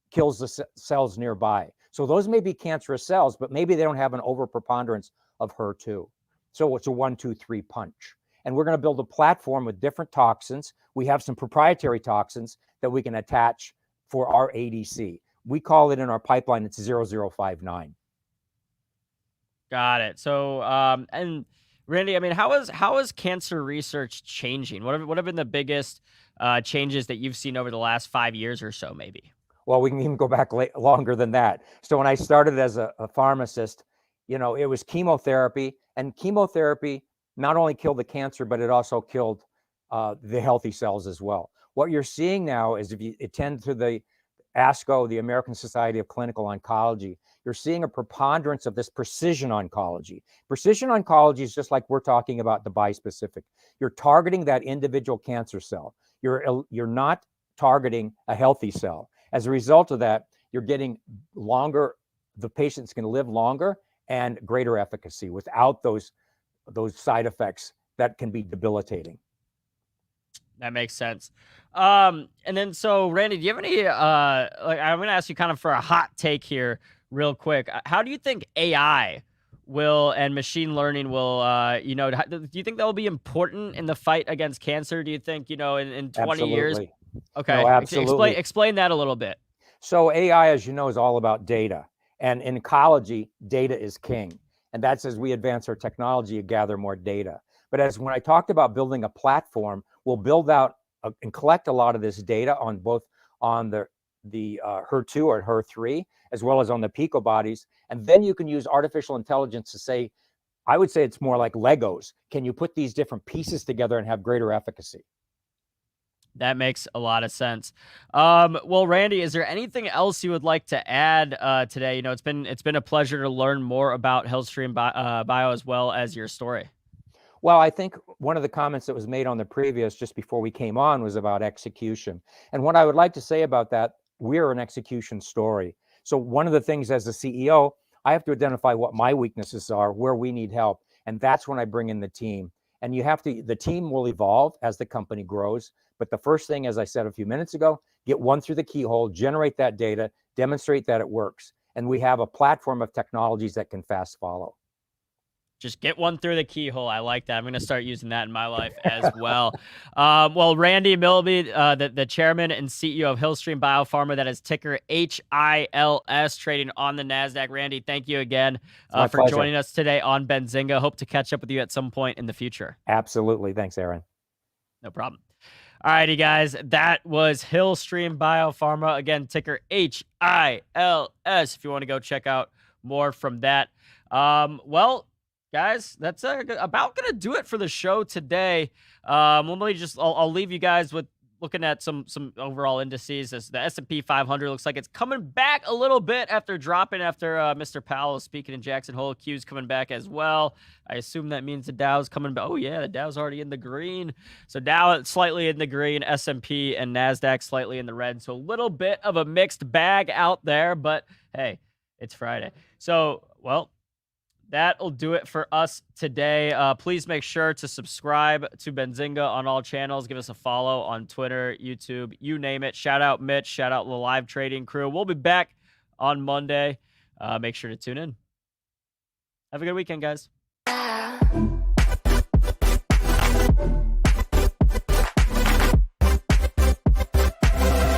Kills the cells nearby. So those may be cancerous cells, but maybe they don't have an overpreponderance of HER2. So it's a 1, 2, 3 punch. And we're going to build a platform with different toxins. We have some proprietary toxins that we can attach for our ADC. We call it in our pipeline, it's 0059. Got it. So, and Randy, I mean, how is cancer research changing? What have been the biggest changes that you've seen over the last 5 years or so, maybe? Well, we can even go back longer than that. So when I started as a pharmacist, you know, it was chemotherapy, and chemotherapy not only killed the cancer, but it also killed the healthy cells as well. What you're seeing now is, if you attend to the ASCO, the American Society of Clinical Oncology, you're seeing a preponderance of this precision oncology. Precision oncology is just like we're talking about the bispecific. You're targeting that individual cancer cell. You're not targeting a healthy cell. As a result of that, you're getting longer, the patient's going to live longer and greater efficacy without those side effects that can be debilitating. That makes sense. And then, so Randy, do you have any, like, I'm going to ask you kind of for a hot take here real quick. How do you think AI and machine learning will, you know, do you think that will be important in the fight against cancer? Do you think, you know, in 20 years? Absolutely. Okay. No, absolutely. Explain that a little bit. So AI, as you know, is all about data. And in ecology, data is king. And that's as we advance our technology, and gather more data. But as when I talked about building a platform, we'll build out and collect a lot of this data on both on the HER2 or HER3, as well as on the pico bodies. And then you can use artificial intelligence to say, I would say it's more like Legos. Can you put these different pieces together and have greater efficacy? That makes a lot of sense. Well, Randy, is there anything else you would like to add today? You know, it's been a pleasure to learn more about Hillstream Bio as well as your story. Well, I think one of the comments that was made on the previous, just before we came on, was about execution. And what I would like to say about that, we're an execution story. So one of the things as a CEO, I have to identify what my weaknesses are, where we need help. And that's when I bring in the team. And the team will evolve as the company grows. But the first thing, as I said a few minutes ago, get one through the keyhole, generate that data, demonstrate that it works. And we have a platform of technologies that can fast follow. Just get one through the keyhole. I like that. I'm going to start using that in my life as well. Well, Randy Milby, the chairman and CEO of Hillstream BioPharma, that is ticker HILS, trading on the NASDAQ. Randy, thank you again for joining us today on Benzinga. Hope to catch up with you at some point in the future. Absolutely. Thanks, Aaron. No problem. All righty, guys. That was Hillstream BioPharma. Again, ticker HILS, if you want to go check out more from that. Well, guys, that's about going to do it for the show today. I'll leave you guys with looking at some overall indices. As the S&P 500 looks like it's coming back a little bit after dropping after Mr. Powell speaking in Jackson Hole. Q's coming back as well. I assume that means the Dow's coming back. Oh, yeah, the Dow's already in the green. So Dow it's slightly in the green, S&P and NASDAQ slightly in the red. So a little bit of a mixed bag out there, but hey, it's Friday. So, well, that'll do it for us today. Please make sure to subscribe to Benzinga on all channels. Give us a follow on Twitter, YouTube, you name it. Shout out Mitch. Shout out the live trading crew. We'll be back on Monday. Make sure to tune in. Have a good weekend, guys.